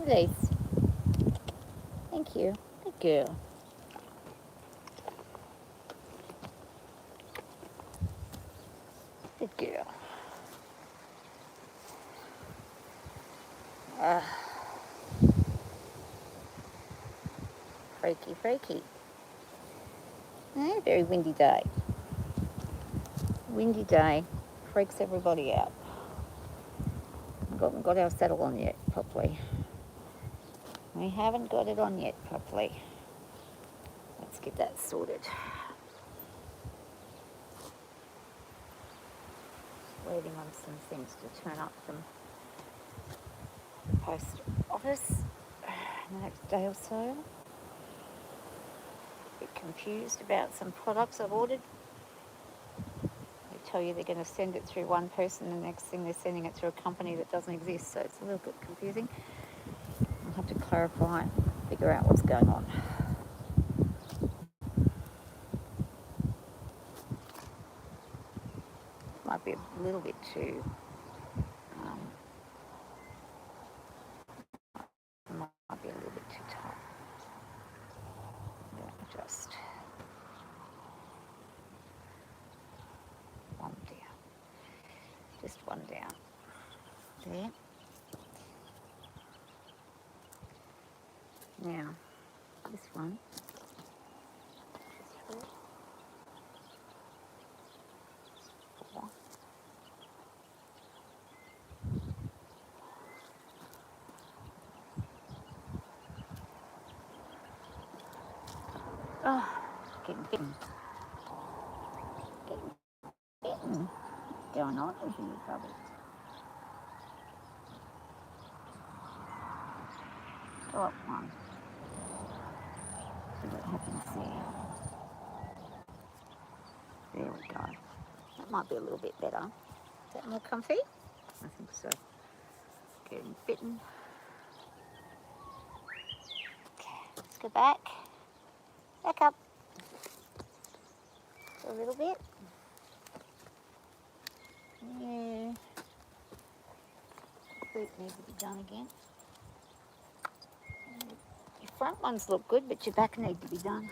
Release. Thank you. Good girl. Good girl. Freaky, freaky. Very windy day. Windy day freaks everybody out. We haven't got our saddle on yet properly. We haven't got it on yet properly. Let's get that sorted. Waiting on some things to turn up from the post office in the next day or so. A bit confused about some products I've ordered. They tell you they're going to send it through one person, and the next thing they're sending it through a company that doesn't exist, so it's a little bit confusing. I'll have to clarify and figure out what's going on. Might be a little bit too might be a little bit too tight. Just one down. Just one down. There. Now, this one. Four. Oh, getting bitten. Getting bitten. Going on with you, probably. Go up one. See what happens there. There we go. That might be a little bit better. Is that more comfy? I think so. Getting bitten. Okay, let's go back. Back up. A little bit. Yeah. Boot needs to be done again. Your front ones look good, but your back need to be done.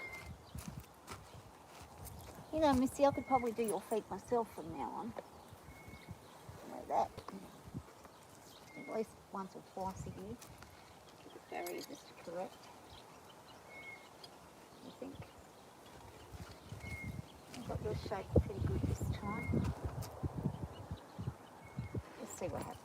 You know, Missy, I could probably do your feet myself from now on. Like that. At least once or twice a year. Get the barrier just to correct. I think I've got your shape pretty good this time. Let's see what happens.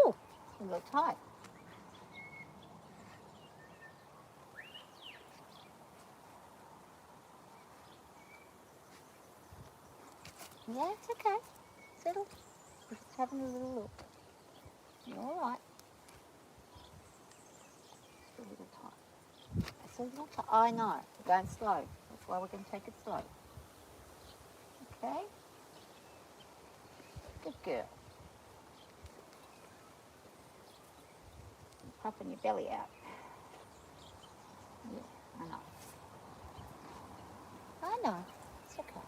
Oh, a little tight. Yeah, it's okay. Settle. We're just having a little look. You're all right. It's a little tight. It's a little tight. I know. We're going slow. That's why we're going to take it slow. Okay? Good girl. You're puffing your belly out. Yeah, I know. I know. It's okay.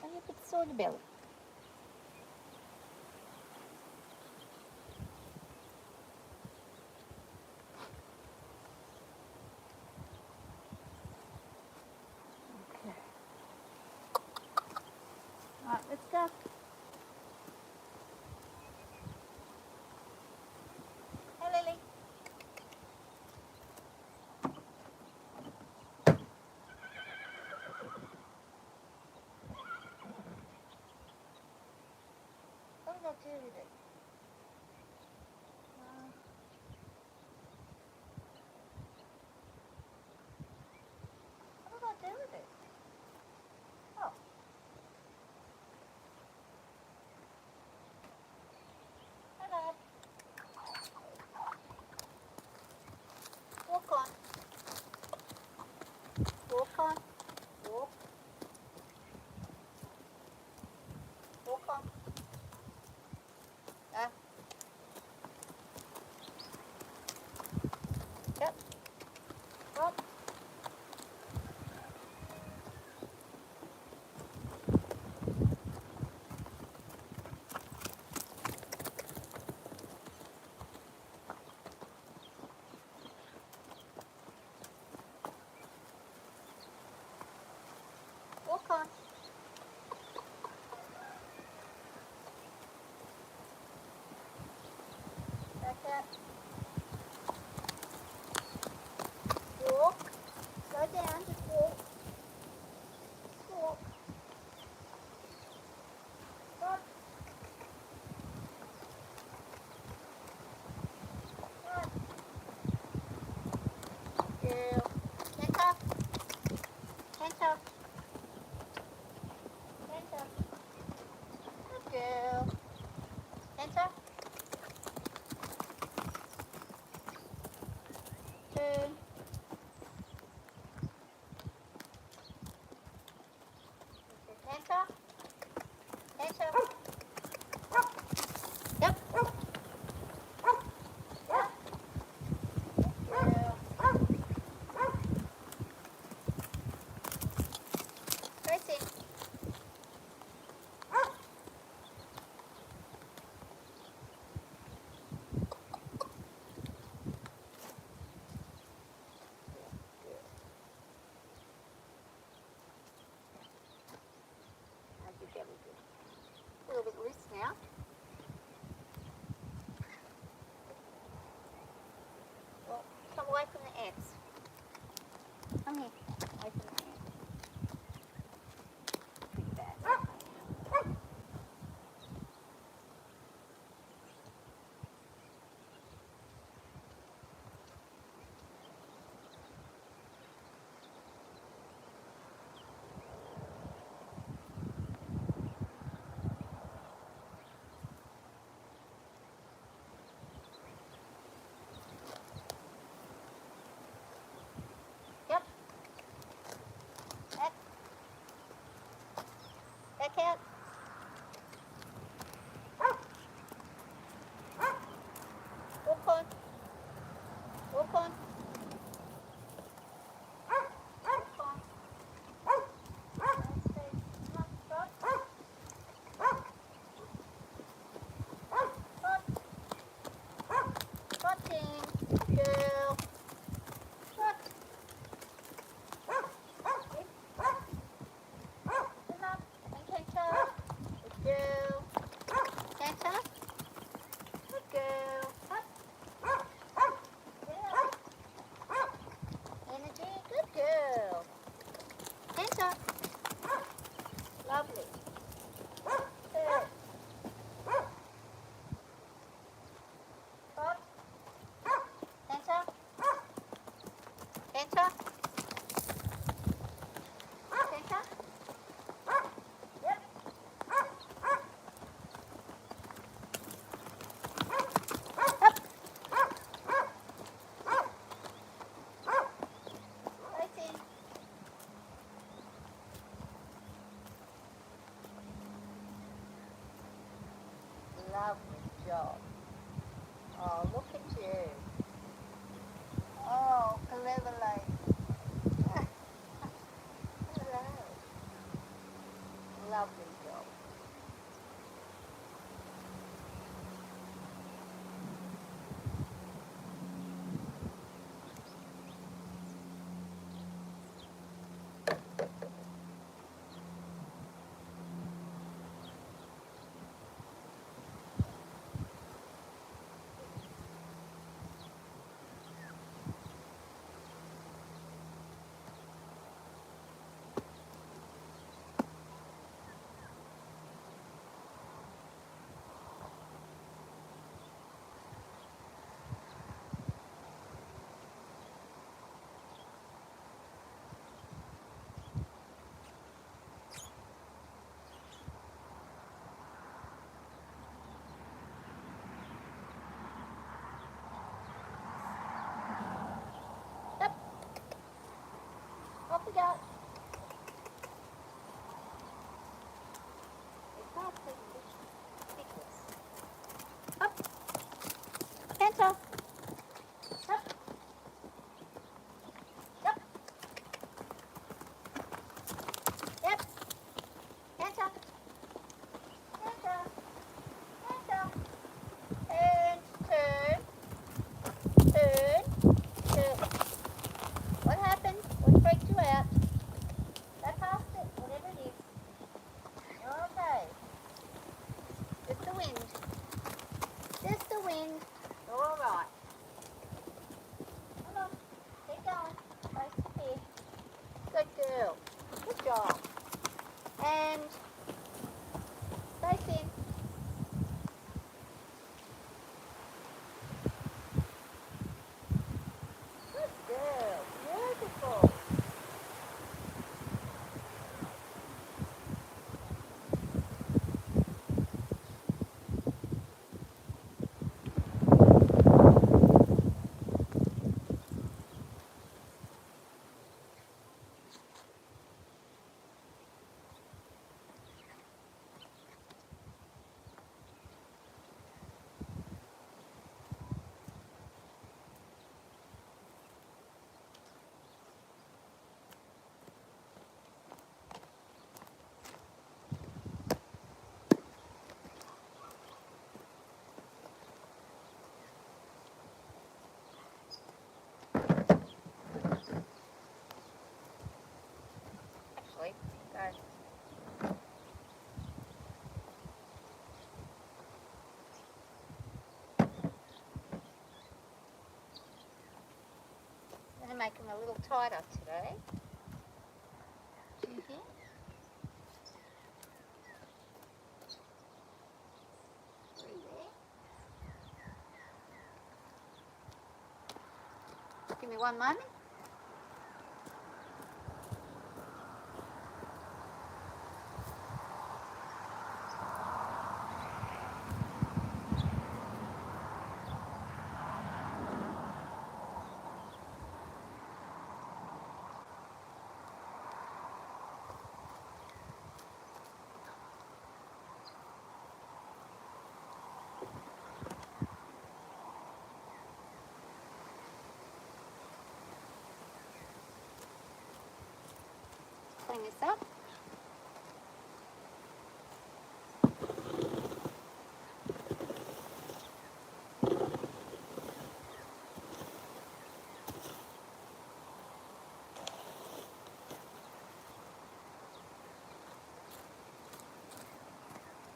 A little bit sore the belly. Okay. All right, let's go. Hey, Lily. What did I do with it? turn. Enter. Enter. Yep. Yep. Girl. Tracy. How's your belly do? A little bit loose now. Well, come away from the ants. Come here. Away from the ants. Pretty bad. Yep. Back. Back out. Walk on. Walk on. Walk on. Stay. Come on, trot. Trot. Trotting. Girl. Trot. Good. Come on. And canter. Good girl. Canter. Good girl. Up. Girl. Energy. Good girl. Canter. Lovely. Good. Trot. Canter. Canter. Canter. Yep. Up. Racing. Lovely job. Oh, look at you. Oh, clever lady. Hello. Lovely job. make them a little tighter today. Through here. Through there. Give me one moment. Clean this up.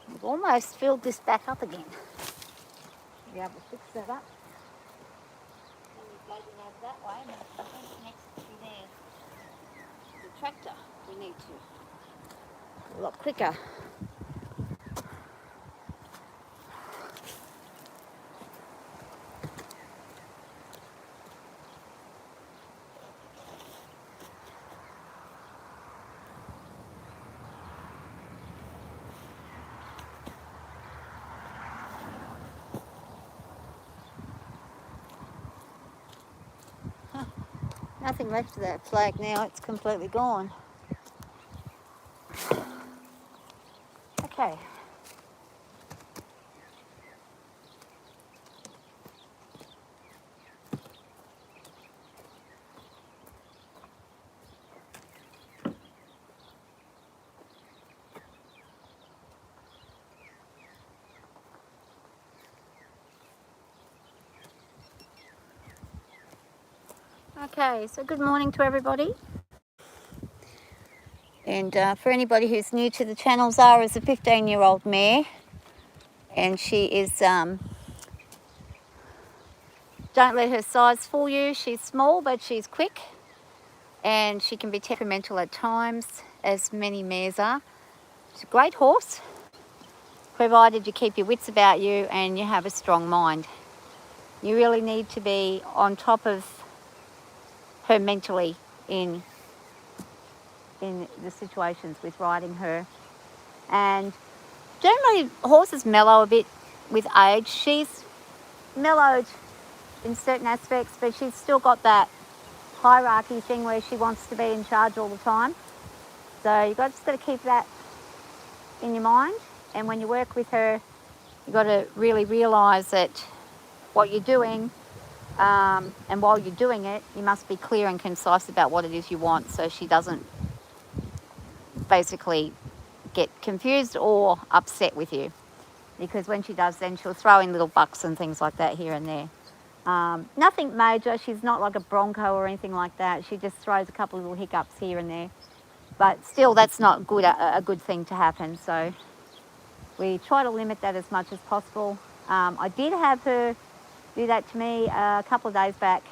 We've almost filled this back up again. Be able to fix that up. Then we're loading over that way, and I think next to there, the tractor, we need to a lot quicker. Nothing left of that flag now, it's completely gone. Okay. Okay, so good morning to everybody. And for anybody who's new to the channel, Szara is a 15-year-old mare, and she is, don't let her size fool you, she's small but she's quick, and she can be temperamental at times, as many mares are. She's a great horse, provided you keep your wits about you and you have a strong mind. You really need to be on top of her mentally in the situations with riding her. And generally horses mellow a bit with age. She's mellowed in certain aspects, but she's still got that hierarchy thing where she wants to be in charge all the time. So you've just got to keep that in your mind, and when you work with her, you've got to really realise that what you're doing, and while you're doing it, you must be clear and concise about what it is you want, so she doesn't basically get confused or upset with you, because when she does, then she'll throw in little bucks and things like that here and there. Nothing major. She's not like a bronco or anything like that. She just throws a couple of little hiccups here and there, but still that's not a good thing to happen, so we try to limit that as much as possible. I did have her do that to me a couple of days back,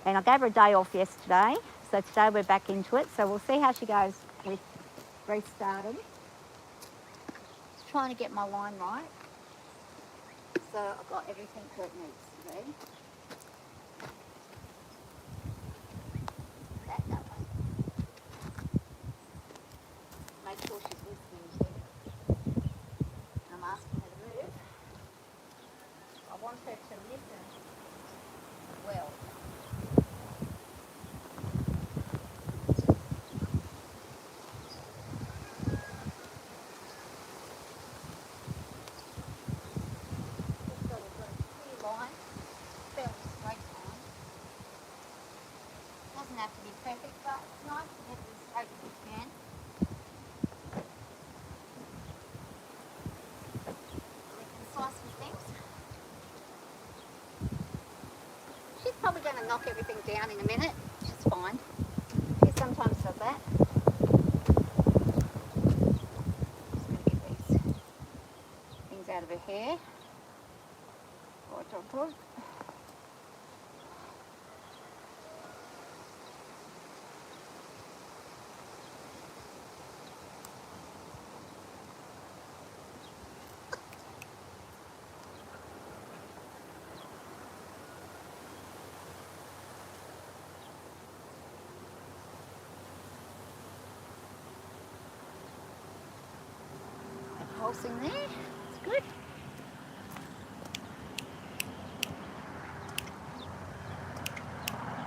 and I gave her a day off yesterday, so today we're back into it, so we'll see how she goes with restarting. Just trying to get my line right, so I've got everything that it needs to be. That way. Make sure she's listening too. I'm asking her to move. I want her to listen well. Doesn't have to be perfect, but it's nice to get this straight if you can. Be concise with things. She's probably going to knock everything down in a minute, which is fine. She sometimes does that. Just going to get these things out of her hair. Right. crossing there. It's good.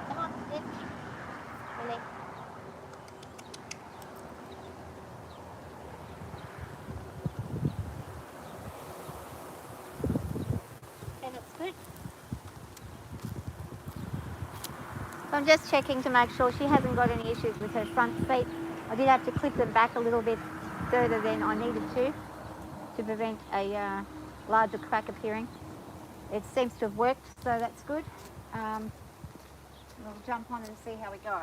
Come on, Nick. Really. Okay, that's good. So I'm just checking to make sure she hasn't got any issues with her front feet. I did have to clip them back a little bit further than I needed to prevent a larger crack appearing. It seems to have worked, so that's good. We'll jump on and see how we go.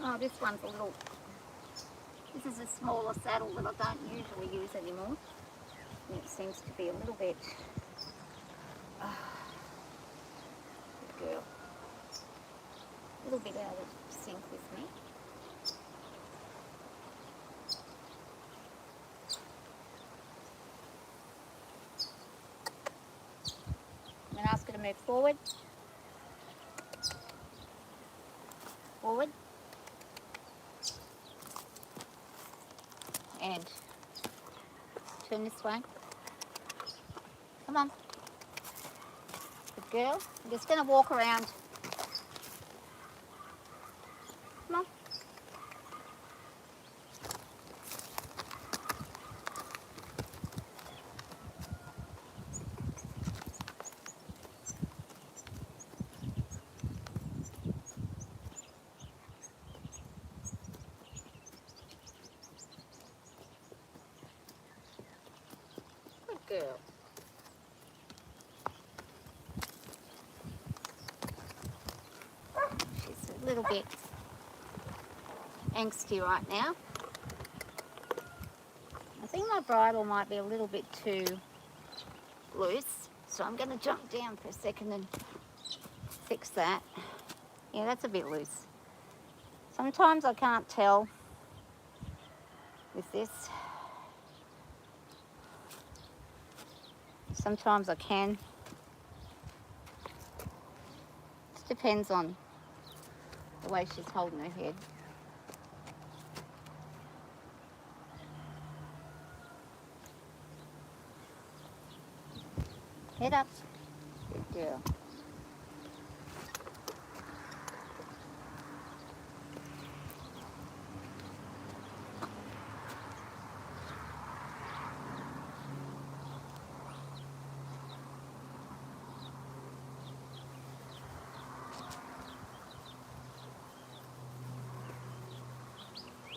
Oh, this one's a little... This is a smaller saddle that I don't usually use anymore. And it seems to be a little bit... good girl. A little bit out of sync with me. I'm going to ask her to move forward. Forward. And turn this way. Come on. Good girl. I'm just going to walk around. Come on. Good girl. She's a little bit angsty right now. I think my bridle might be a little bit too loose, so I'm going to jump down for a second and fix that. Yeah, that's a bit loose. Sometimes I can't tell with this. Sometimes I can. Just depends on the way she's holding her head. Head up. Good girl.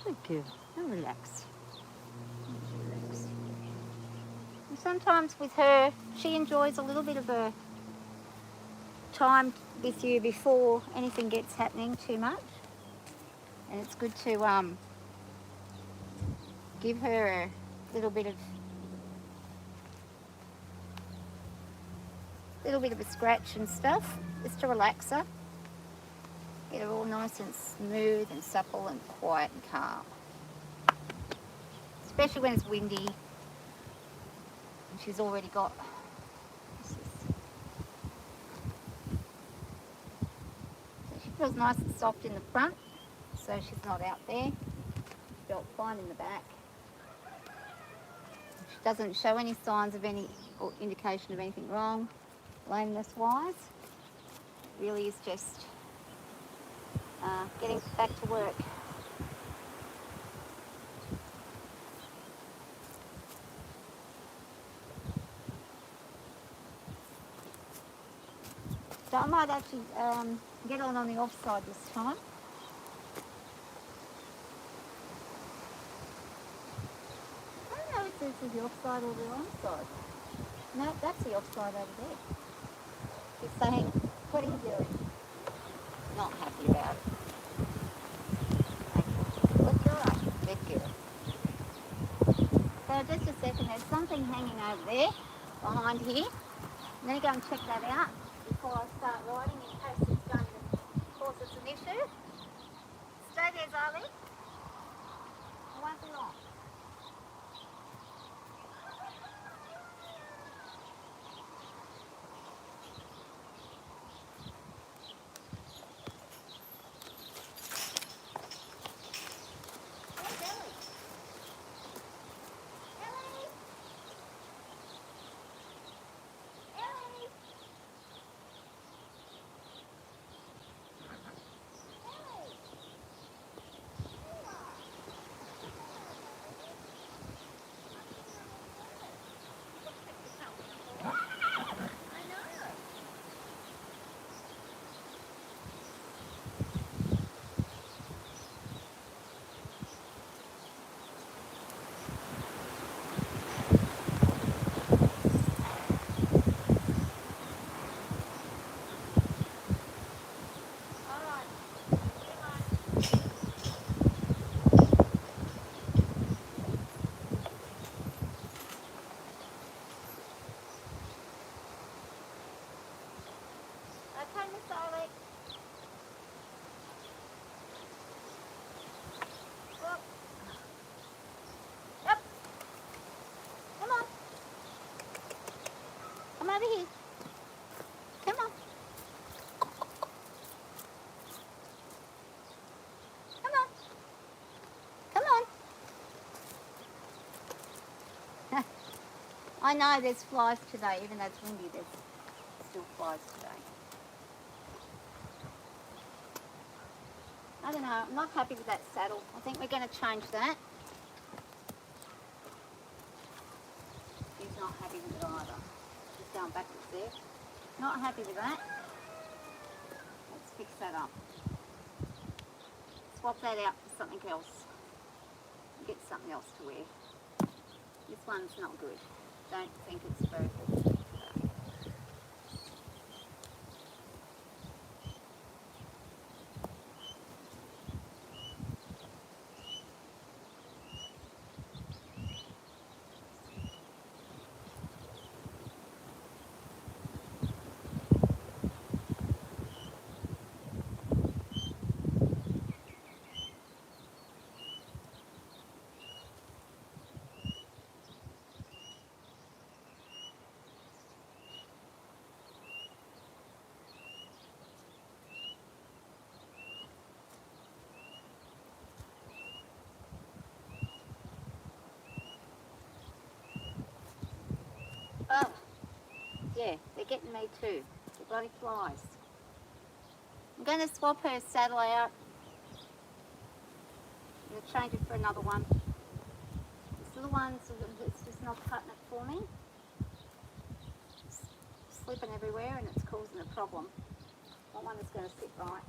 Good girl. Now relax. Relax. And sometimes with her, she enjoys a little bit of a time with you before anything gets happening too much. And it's good to give her a little bit of a scratch and stuff, just to relax her. Get her all nice and smooth and supple and quiet and calm. Especially when it's windy and she's already got... So she feels nice and soft in the front, so she's not out there. Felt fine in the back. She doesn't show any signs of any or indication of anything wrong, lameness-wise. It really is just getting back to work. So I might actually get on the offside this time. I don't know if this is the offside or the onside. No, that's the offside over there. She's saying, what are you doing? Not happy about it. Okay. Look, you're right. Good girl. So just a second, there's something hanging over there, behind here. I'm going to go and check that out before I start riding in case it's going to cause us an issue. Stay there, Zarly. I won't be long. over here. Come on. Come on. Come on. I know there's flies today, even though it's windy, there's still flies today. I don't know, I'm not happy with that saddle. I think we're going to change that. He's not happy with it either. He's going backwards there. Not happy with that. Let's fix that up. Swap that out for something else. Get something else to wear. This one's not good. Don't think it's very good today. Oh, yeah, they're getting me too. The bloody flies. I'm going to swap her saddle out. I'm going to change it for another one. This little one's just not cutting it for me. It's slipping everywhere and it's causing a problem. That one is going to sit right.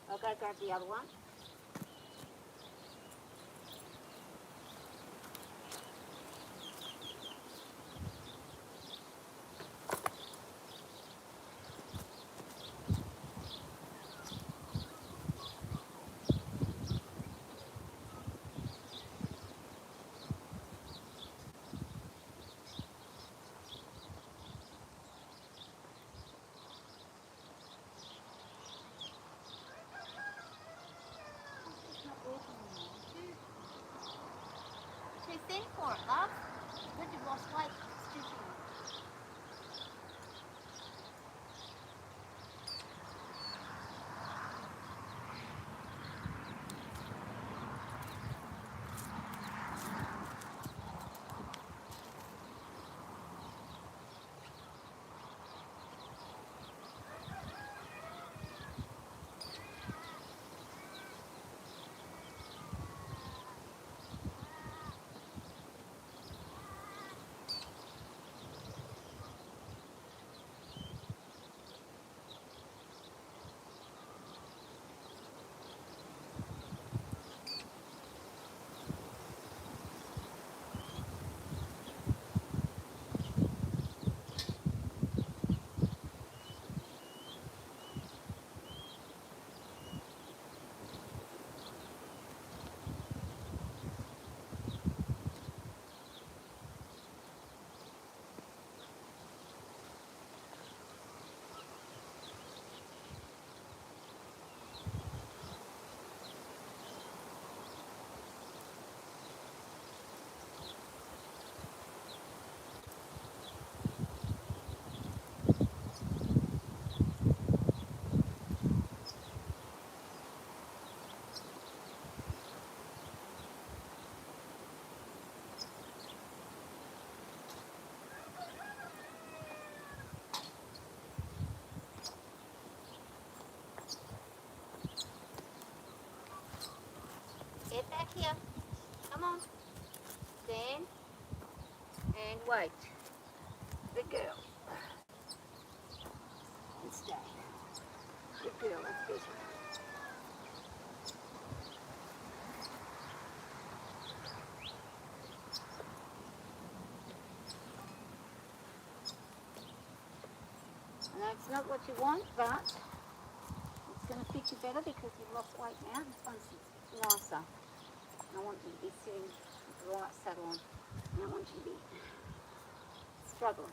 I'll go grab the other one. Too thin for it, love. Good, you've lost weight. It's too thin. Get back here. Come on. Stand. And wait. Good girl. And stay. Good girl. That's good. I know it's not what you want, but it's going to fit you better because you've lost weight now. This one's nicer. I want you to be sitting with the right saddle on. I don't want you to be struggling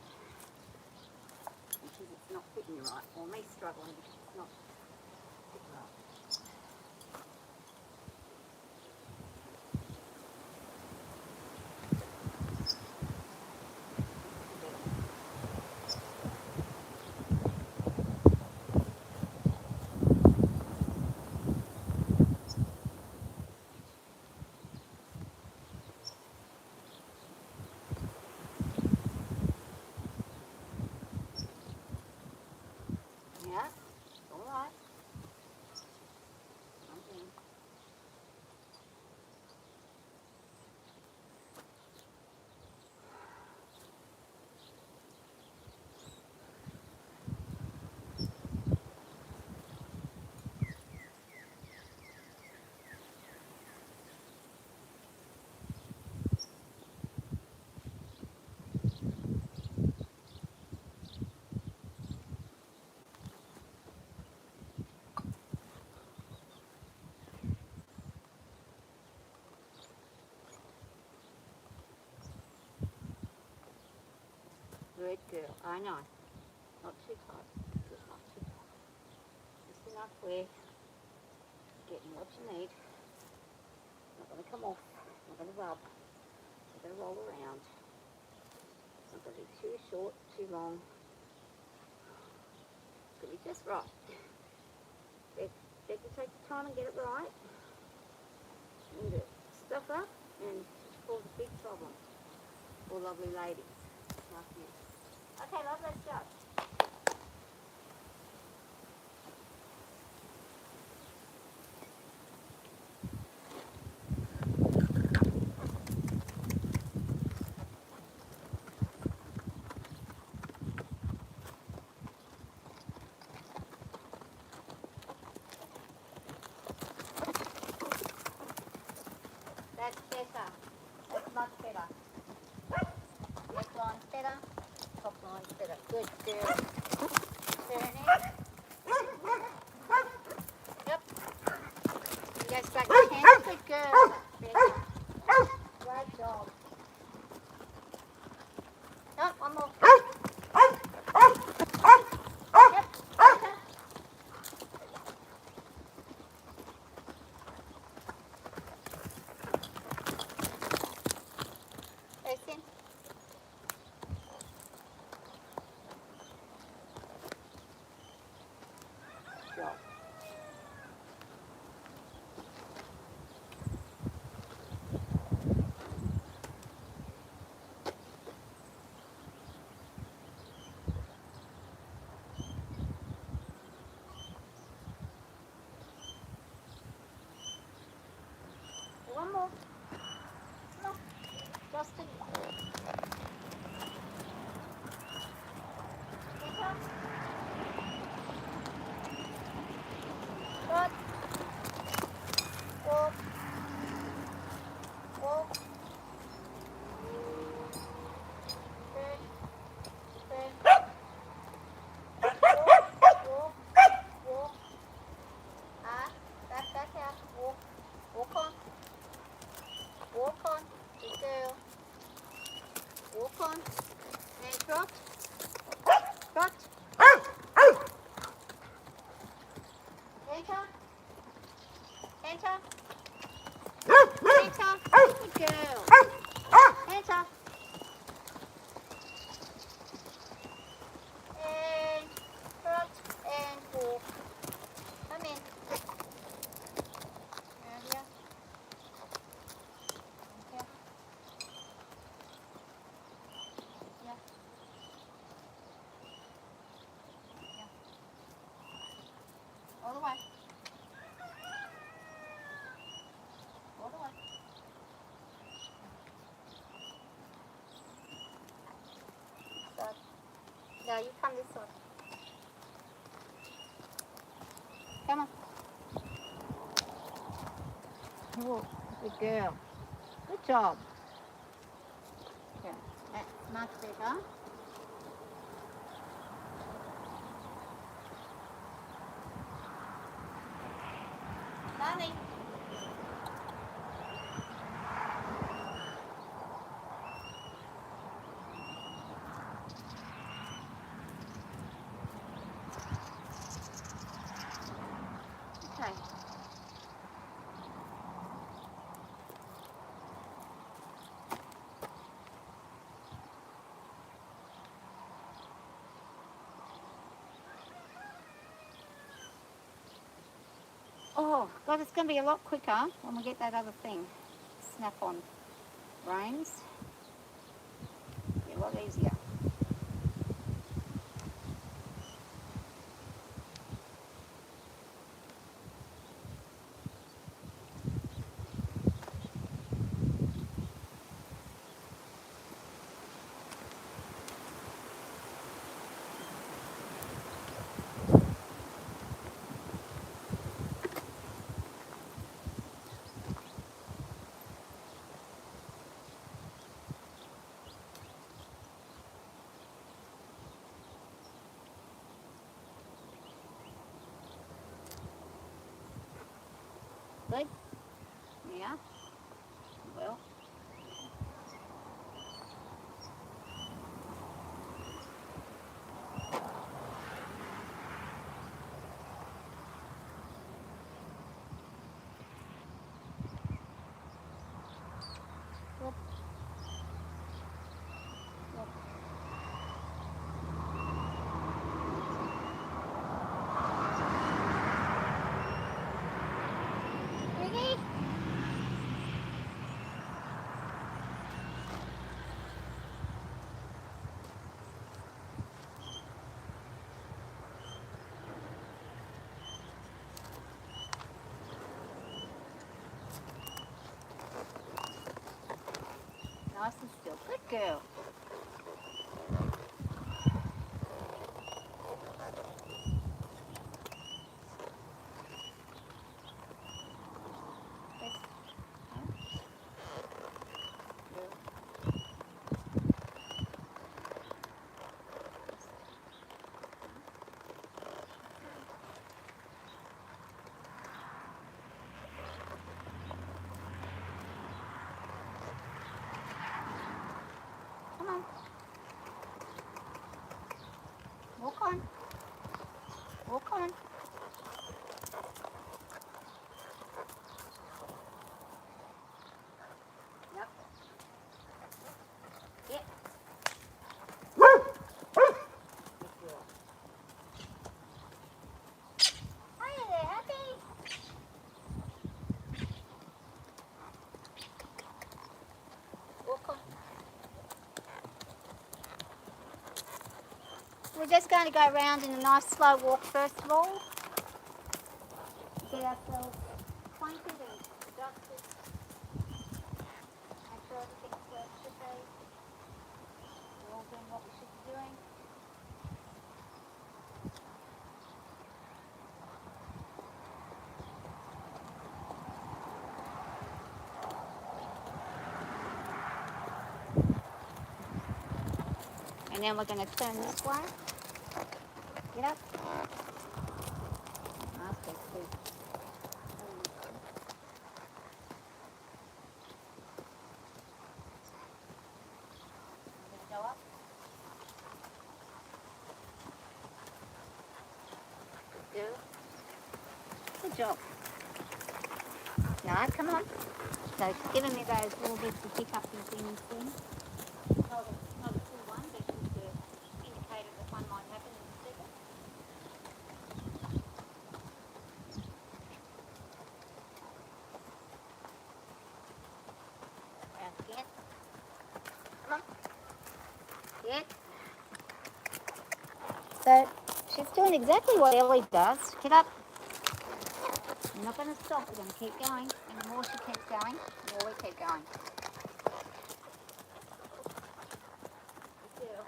because it's not fitting you right, or me struggling because it's not fitting right. Good girl. I know. Not too tight. Just not too tight. Just enough where getting what you need. Not going to come off. Not going to rub. Not going to roll around. It's not going to be too short, too long. It's going to be just right. Better take your time and get it right. And get stuff up and cause a big problem for lovely ladies like you. Okay, love, let's go. That's better. That's much better. Neck line's better. Top line's better. Good girl. Turning. Yep. You guys back to 10. Good girl. Better. Great job. No, one more. Yep. Better. Face in. Job. One more. No. Justin. Better. Good. Walk. Walk. Turn. Turn. Walk. Walk. Walk. Back out. Walk. Walk on. Walk on. Good girl. Walk on. And trot. Trot. Enter. Enter. Enter. Good girl. Enter. And trot and walk. Come in. And here. Here. Yeah. Yeah. All the way. All the way. So, now you come this way. Come on. Oh, good girl. Good job. Okay, that's much better. Darling. Okay. Oh, God, it's going to be a lot quicker when we get that other thing. Snap-on reins. Be a lot easier. Good? Yeah? Well. Nice and still. Good girl. Come on. Walk on. Walk on. Yep. Yep. Hiya there, Happy. Walk on. We're just going to go around in a nice slow walk first of all. Get ourselves acquainted and adjusted. Make sure everything's where it should be. We're all doing what we should be doing. And then we're going to turn this way. Get up. Nice, good. Go up. Good job. No, come on. So giving me those little bits to pick up these things in. Not a full one, but just an indicator that one might happen in a second. Round again. Come on. Yeah. So she's doing exactly what Ellie does. Get up. We're not going to stop. We're going to keep going. And the more she keeps going, the more we keep going. Good girl.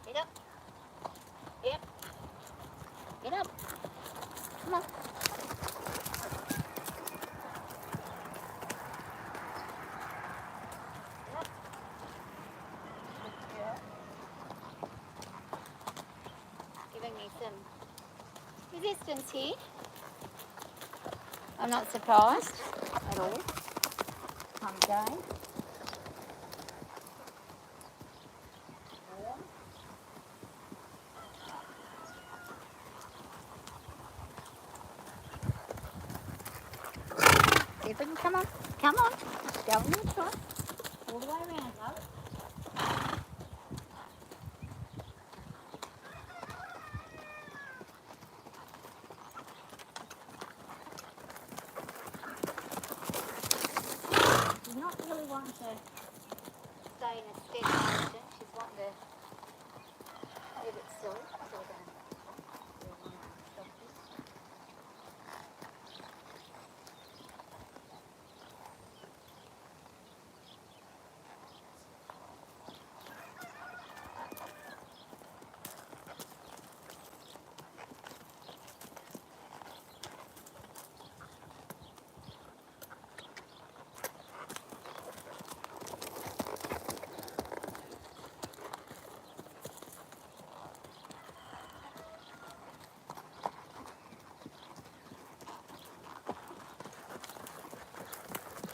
Get up. Yep. Get up. Come on. Giving me some resistance here. I'm not surprised at all. I'm going. See if we can come on. Come on. Go on the trot. All the way around, love. She's not really wanting to stay in a steady motion. She's wanting to be a bit silly. So we're going to stop this.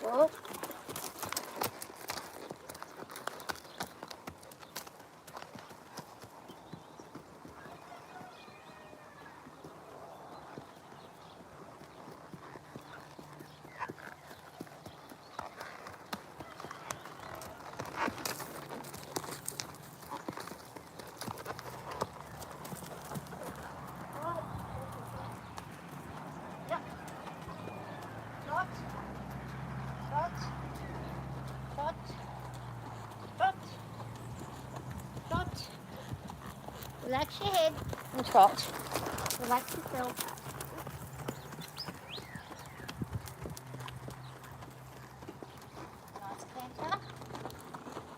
Oh. Yep. Trot. Trot. Trot. Trot. Trot. Relax your head and trot. Relax yourself. Nice canter.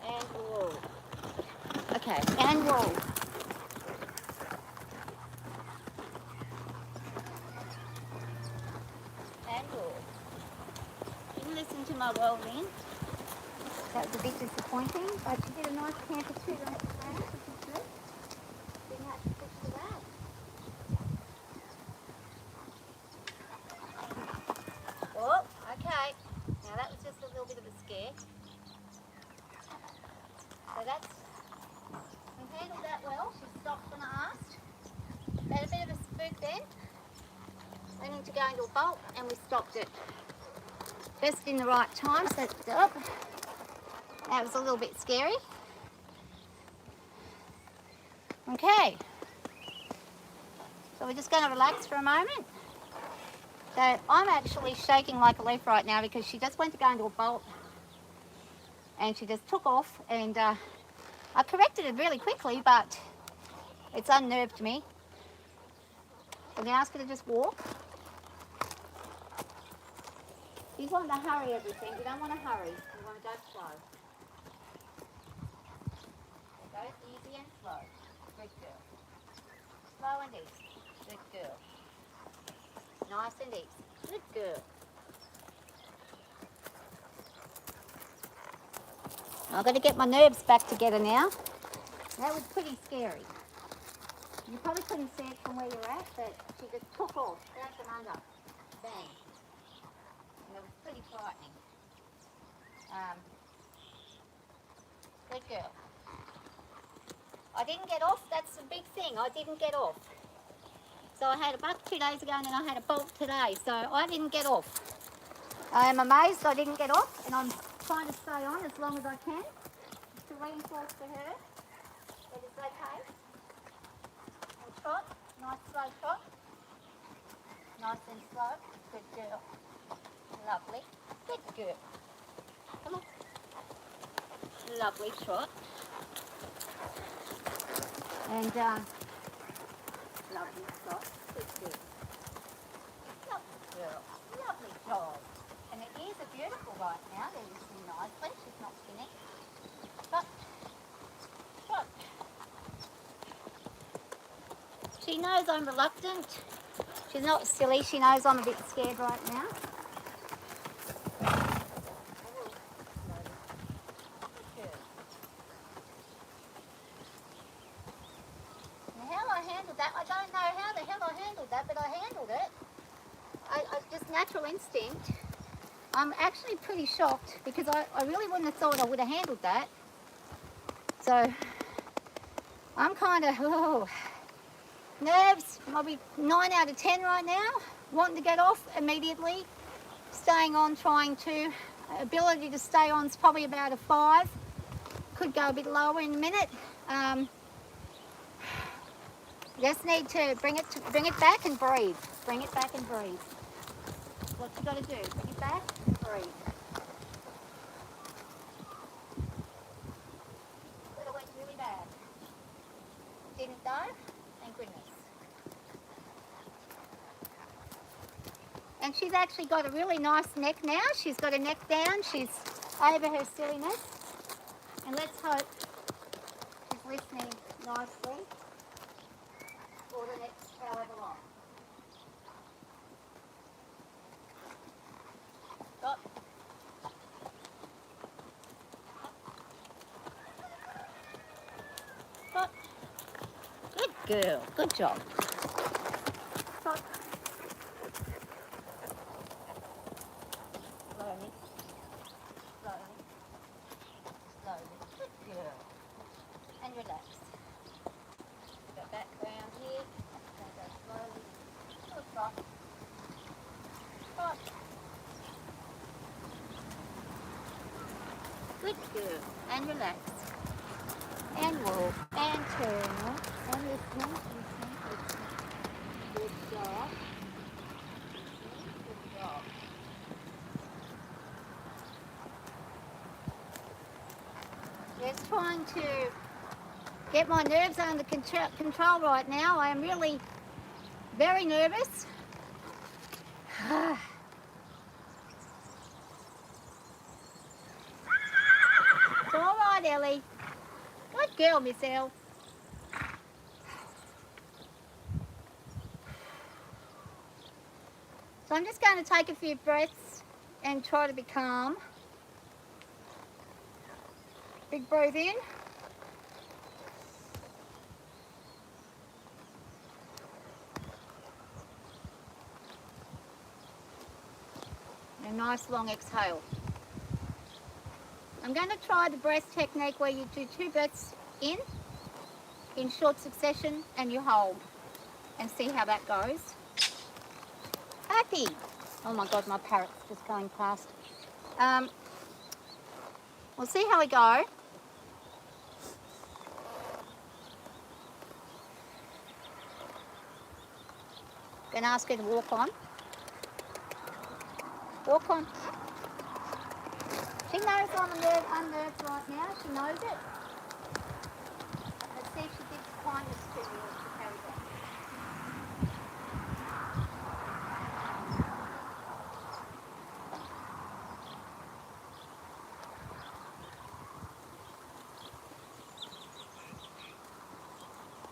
And roll. Okay, and roll. And roll. Didn't listen to my roll in. That was a bit disappointing, but you did a nice canter too, which is good. Didn't have to switch to that. Oh, okay. Now that was just a little bit of a scare. So that's, we handled that well. She stopped when I asked. Had a bit of a spook then. Went into going to a bolt and we stopped it. Just in the right time, so up. That was a little bit scary. Okay. So we're just going to relax for a moment. So I'm actually shaking like a leaf right now because she just went to go into a bolt and she just took off, and I corrected it really quickly, but it's unnerved me. I'm going to ask her to just walk. You want to hurry everything. You don't want to hurry. You want to go slow. Go easy and slow. Good girl. Slow and easy. Good girl. Nice and easy. Good girl. I've got to get my nerves back together now. That was pretty scary. You probably couldn't see it from where you're at, but she just took off, out from under. Bang. And it was pretty frightening. Good girl. I didn't get off, that's the big thing. I didn't get off. So I had a buck 2 days ago and then I had a bolt today. So I didn't get off. I am amazed I didn't get off, and I'm trying to stay on as long as I can to reinforce to her that it's okay. And trot, nice slow trot. Nice and slow. Good girl. Lovely. Good girl. Come on. Lovely trot. And lovely trot. Good girl. Lovely girl. Lovely job. And the ears are beautiful right now. They're listening nicely. She's not spinning. But, trot. She knows I'm reluctant. She's not silly. She knows I'm a bit scared right now. I don't know how the hell I handled that, but I handled it. I just natural instinct. I'm actually pretty shocked because I really wouldn't have thought I would have handled that. So I'm kind of, nerves, maybe 9 out of 10 right now. Wanting to get off immediately. Staying on, trying to. Ability to stay on is probably about a 5. Could go a bit lower in a minute. Just need to bring it back and breathe. Bring it back and breathe. What you got to do? Bring it back and breathe. But it went really bad. Didn't though? Thank goodness. And she's actually got a really nice neck now. She's got a neck down. She's over her silliness. And let's hope she's listening nicely. For the next however long. Stop. Stop. Good girl. Good job. Stop. Slowly. Slowly. Slowly. Good girl. And relax. Go back around here. Go slowly. Good stop. Stop. Good girl. And relax. And walk. And turn. And listen. Good job. Good job. Just trying to get my nerves under control right now. I am really Very nervous. It's all right, Ellie. Good girl, Miss Elle. So I'm just going to take a few breaths and try to be calm. Big breathe in. And a nice long exhale. I'm going to try the breath technique where you do 2 breaths in short succession and you hold and see how that goes. Happy. Oh my God, my parrot's just going past. We'll see how we go. Going to ask her to walk on. Walk on. She knows I'm unnerved right now. She knows it. Let's see if she gives kindness to you as she carries on.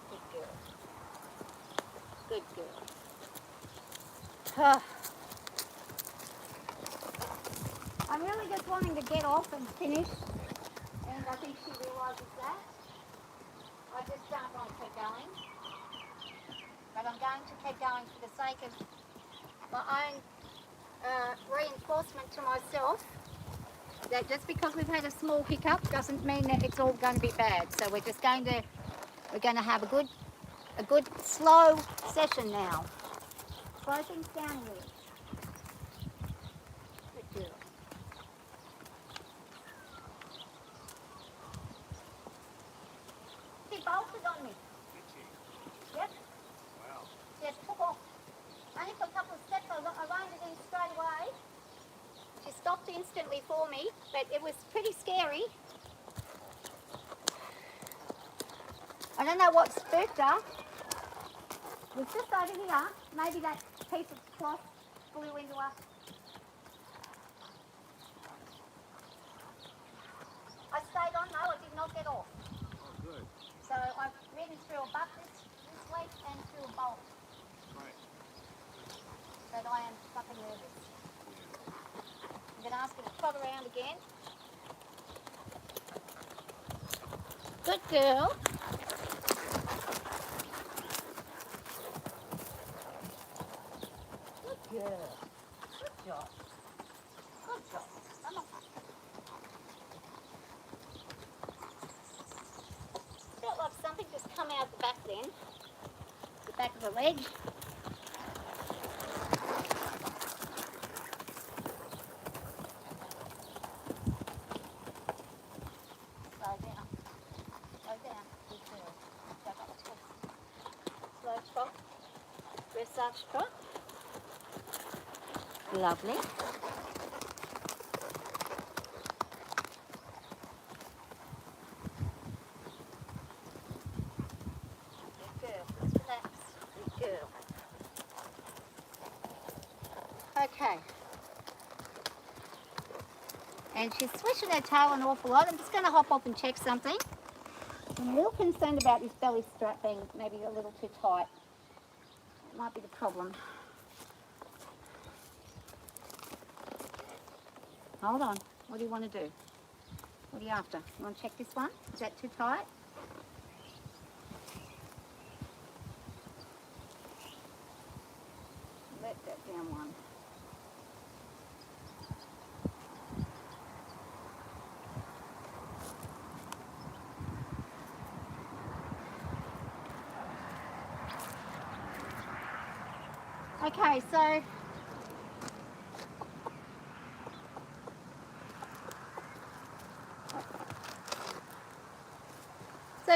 Good girl. Good girl. I'm really just wanting to get off and finish, and I think she realises that. I just don't want to keep going, but I'm going to keep going for the sake of my own reinforcement to myself that just because we've had a small hiccup doesn't mean that it's all going to be bad. So we're just going to have a good slow session now. Slow things down here. Good girl. She bolted on me. Yep. Wow. Just took off. Only for a couple of steps. I reined it in straight away. She stopped instantly for me, but it was pretty scary. I don't know what spooked her. It was just over here. Maybe that piece of cloth flew into her. I stayed on though, I did not get off. Oh, good. So I've ridden through a butt this way and through a bolt. Right. But I am fucking nervous. I'm going to ask her to trot around again. Good girl. Good girl. Good job. Good job. Come on. Felt like something just come out the back then. The back of the leg. Slow down. Slow down. Good girl. Go back to slow trot. Dressage trot. Lovely. Good girl. Just relax. Good girl. Okay. And she's swishing her tail an awful lot. I'm just going to hop off and check something. I'm a little concerned about this belly strap being maybe a little too tight. It might be the problem. Hold on. What do you want to do? What are you after? You want to check this one? Is that too tight? Let that down one. Okay, so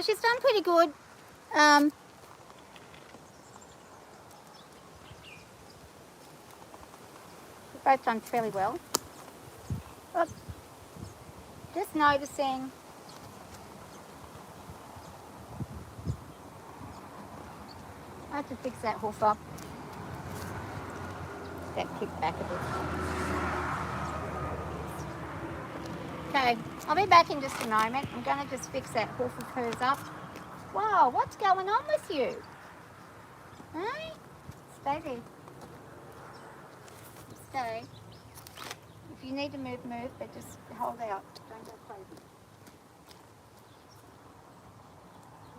she's done pretty good. We've both done fairly well. But just noticing have to fix that hoof up. That kick back a bit. Okay, I'll be back in just a moment. I'm going to just fix that hoof of hers up. Wow, what's going on with you? Hey? Stay there. Stay. If you need to move, move, but just hold out. Don't go crazy.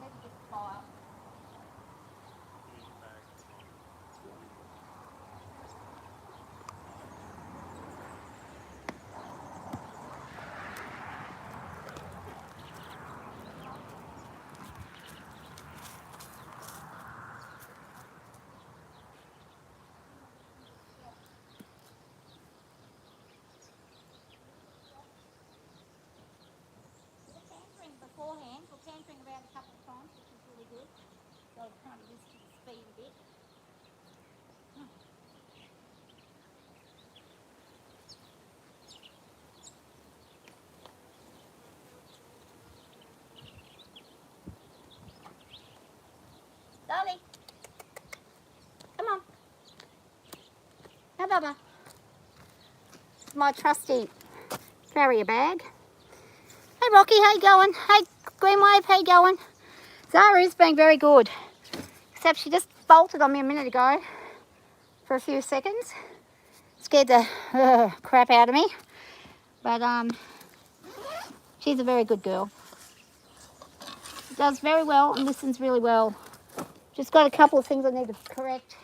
Let me just fire. Beforehand, we're cantering around a couple of times, which is really good. So I've kind of boosted the speed a bit. Dolly, come on. Now, Bubba. My trusty Farrier bag. Hey Rocky, how you going? Hey Green Wave, how you going? Zara's been very good. Except she just bolted on me a minute ago for a few seconds. Scared the crap out of me. But she's a very good girl. She does very well and listens really well. Just got a couple of things I need to correct.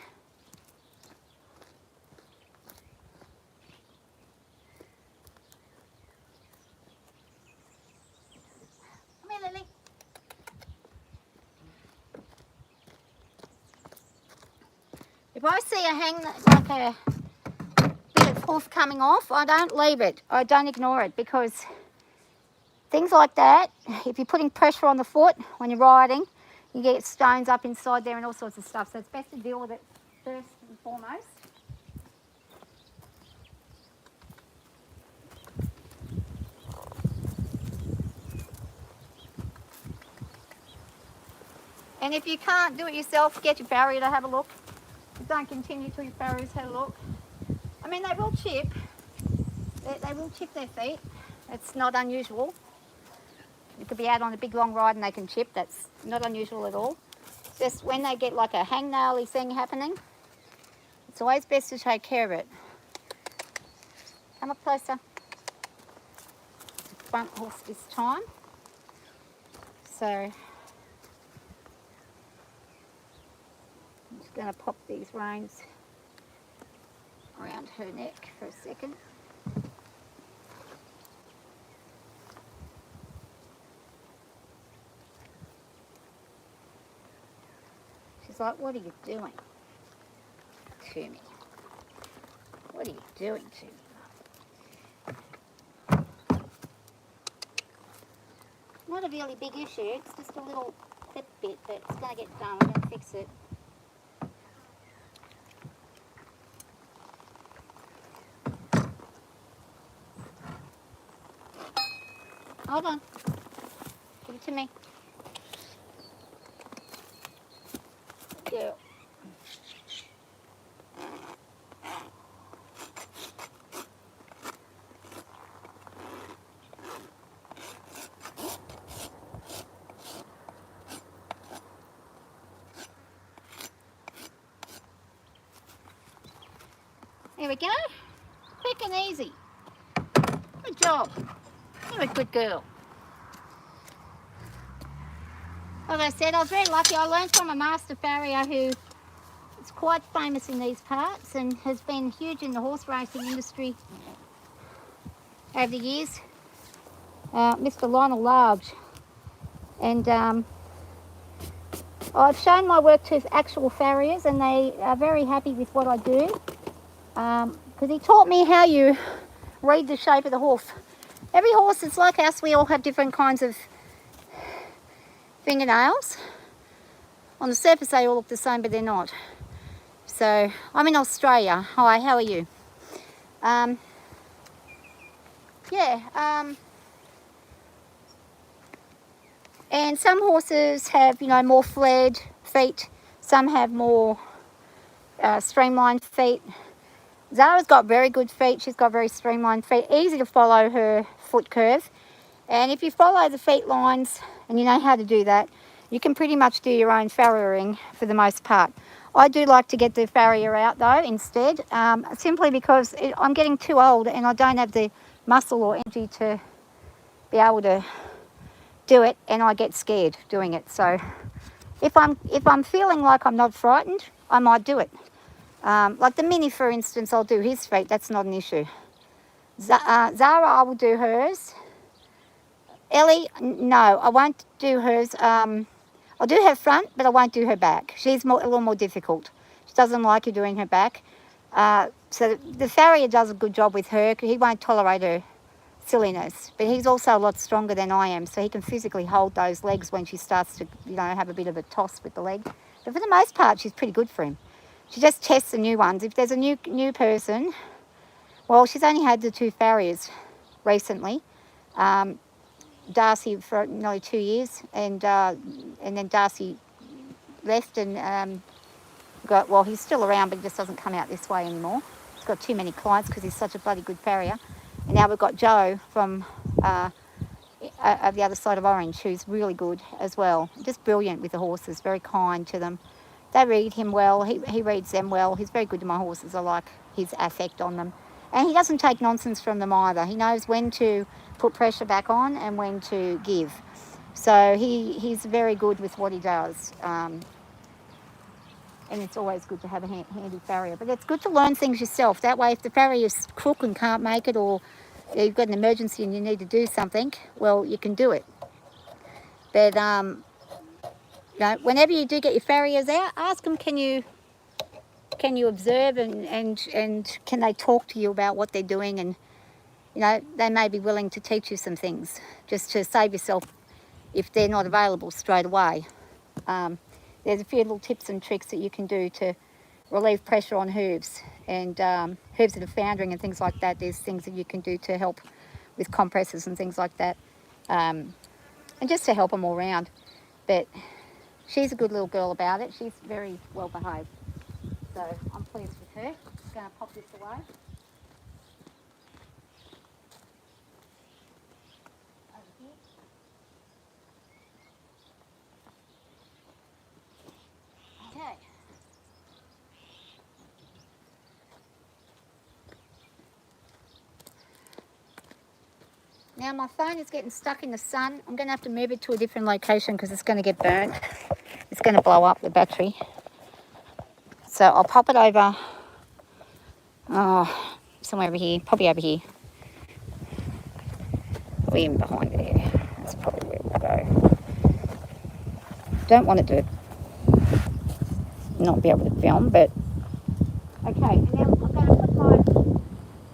Come here, Lily. If I see a hang like a bit of hoof coming off, I don't leave it. I don't ignore it, because things like that, if you're putting pressure on the foot when you're riding, you get stones up inside there and all sorts of stuff. So it's best to deal with it first and foremost. And if you can't do it yourself, get your farrier to have a look. Don't continue till your farrier's had a look. I mean, they will chip. They will chip their feet. It's not unusual. You could be out on a big long ride and they can chip. That's not unusual at all. Just when they get like a hangnail-y thing happening, it's always best to take care of it. Come up closer. Front horse this time. So I'm just going to pop these reins around her neck for a second. She's like, what are you doing to me? What are you doing to me? Not a really big issue, it's just a little clip bit, but it's going to get done. I'm going to fix it. Hold on. Give it to me. Good girl. There we go. Quick and easy. Good job. You're a good girl. Like I said, I was very lucky. I learned from a master farrier who is quite famous in these parts and has been huge in the horse racing industry over the years. Mr. Lionel Large. And I've shown my work to actual farriers and they are very happy with what I do. Because he taught me how you read the shape of the hoof. Every horse is like us, we all have different kinds of fingernails. On the surface they all look the same, but they're not. So, I'm in Australia. Hi, how are you? And some horses have, more flared feet. Some have more streamlined feet. Zara's got very good feet. She's got very streamlined feet. Easy to follow her foot curve. And if you follow the feet lines and you know how to do that, you can pretty much do your own farriering for the most part. I do like to get the farrier out though instead, simply because I'm getting too old and I don't have the muscle or energy to be able to do it, and I get scared doing it. So if I'm feeling like I'm not frightened, I might do it. Like the Mini, for instance, I'll do his feet. That's not an issue. Zara, I will do hers. Ellie, no, I won't do hers. I'll do her front, but I won't do her back. She's a little more difficult. She doesn't like you doing her back. So the farrier does a good job with her. He won't tolerate her silliness, but he's also a lot stronger than I am, so he can physically hold those legs when she starts to, have a bit of a toss with the leg. But for the most part, she's pretty good for him. She just tests the new ones. If there's a new person, well, she's only had the 2 farriers recently. Darcy for nearly 2 years, and then Darcy left and he's still around, but he just doesn't come out this way anymore. He's got too many clients because he's such a bloody good farrier. And now we've got Joe from of the other side of Orange, who's really good as well. Just brilliant with the horses, very kind to them. They read him well, he reads them well. He's very good to my horses. I like his affect on them. And he doesn't take nonsense from them either. He knows when to put pressure back on and when to give. So he's very good with what he does. And it's always good to have a handy farrier. But it's good to learn things yourself. That way, if the farrier's crook and can't make it, or you've got an emergency and you need to do something, well, you can do it. But whenever you do get your farriers out, ask them, can you observe and can they talk to you about what they're doing, and they may be willing to teach you some things just to save yourself if they're not available straight away. There's a few little tips and tricks that you can do to relieve pressure on hooves, and hooves that are foundering and things like that. There's things that you can do to help with compresses and things like that, and just to help them all around. But she's a good little girl about it. She's very well behaved, so I'm pleased with her. Just going to pop this away. Over here. Okay. Now my phone is getting stuck in the sun. I'm going to have to move it to a different location because it's going to get burnt. It's going to blow up the battery. So I'll pop it over, somewhere over here, probably over here. Probably in behind there. That's probably where we'll go. Don't want it to not be able to film, but okay. And now I'm going to put my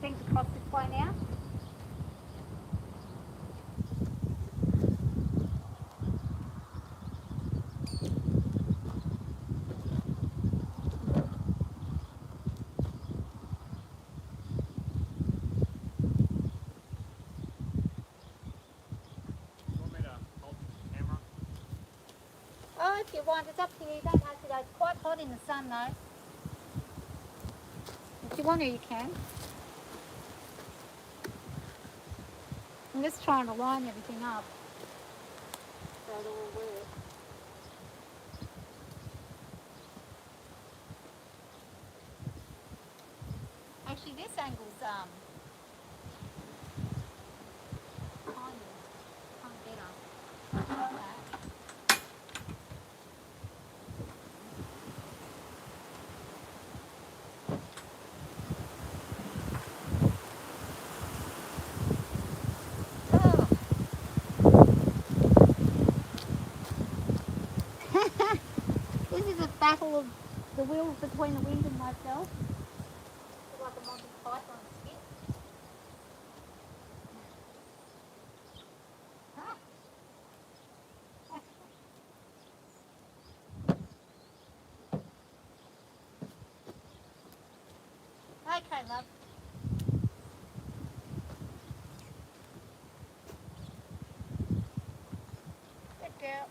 things across this way now. Oh, if you want, it's up to you. Don't have to go. It's quite hot in the sun though. If you want to, you can. I'm just trying to line everything up so it'll all work. Actually, this angle's kind of better. Like that. This is a battle of the wheels between the wind and myself. It's like a Monty Python skit. Okay, love. Good girl.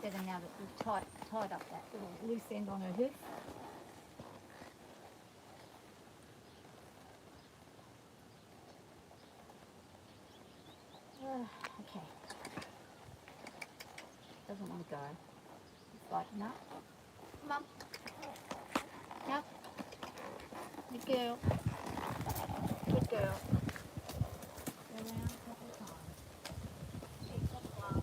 better now that we've tied up that little loose end on her hoof. Okay. Doesn't want to go. It's like, no. Come on. Yep. Good girl. Good girl. Go around a couple of times. Keep that glass.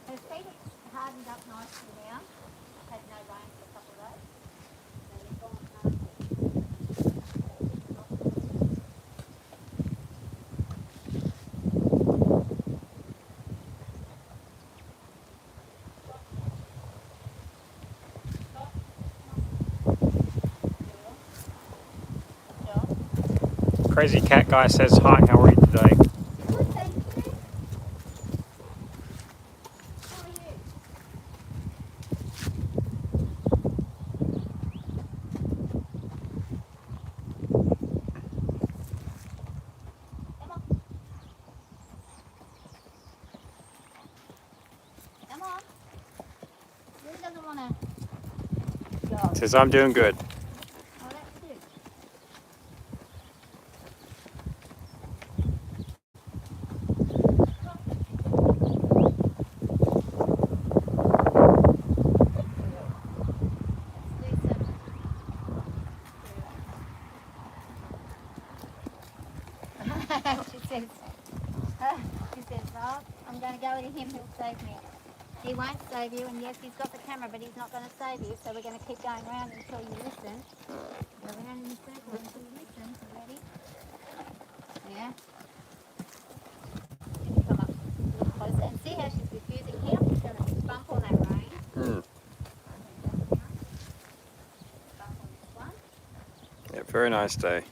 Her feet have hardened up nicely now. Had no rain for a couple of days. So they've gone Crazy cat guy says hi. How are you today? Good, thank you. How are you? Come on. Come on. Really doesn't want to go. Says I'm doing good. Oh, that's good. She says, well, I'm going to go to him, he'll save me. He won't save you, and yes, he's got the camera, but he's not going to save you, so we're going to keep going around until you listen. Go around in a circle until you listen. Ready? Yeah. Can you come up a little closer and see how she's diffusing here? She's going to bump on that rain. Mm. Bump on this one. Yeah, very nice day.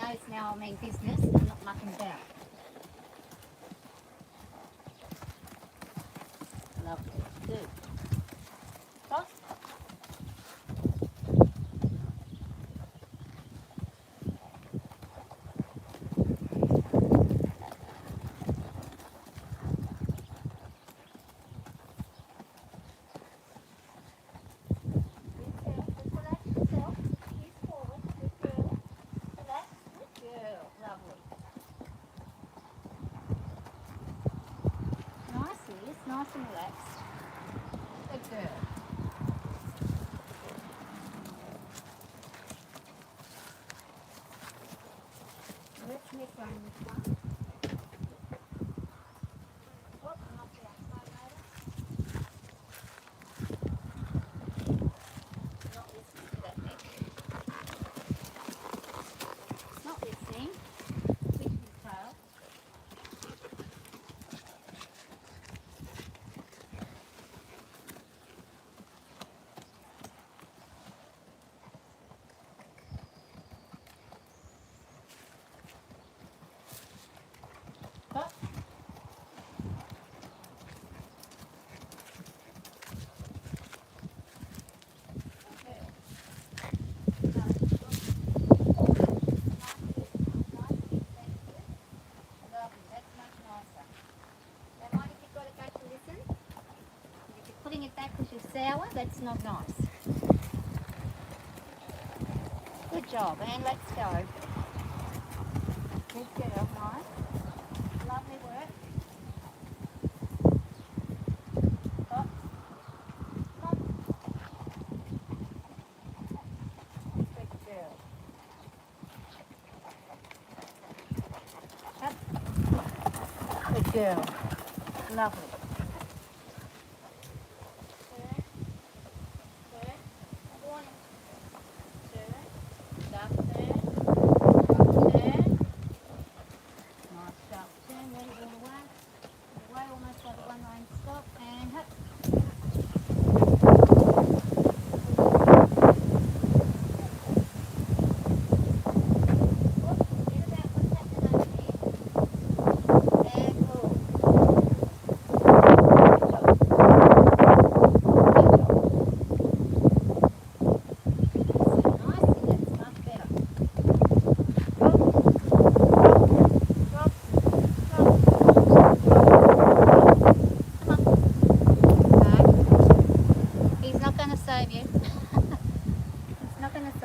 Notice now I mean business and not mucking about. Lovely. Good. Stop. Nice and relaxed. Good girl. Let's make one this one. Oh, not the outside later. Not listening to that neck. Not listening. Twitching his tail. Stop. Putting it back because you're sour, that's not nice. Good job, and let's go. Good girl, nice. Lovely work. Stop. Come on. Good girl. Up. Good girl. Lovely. Turn.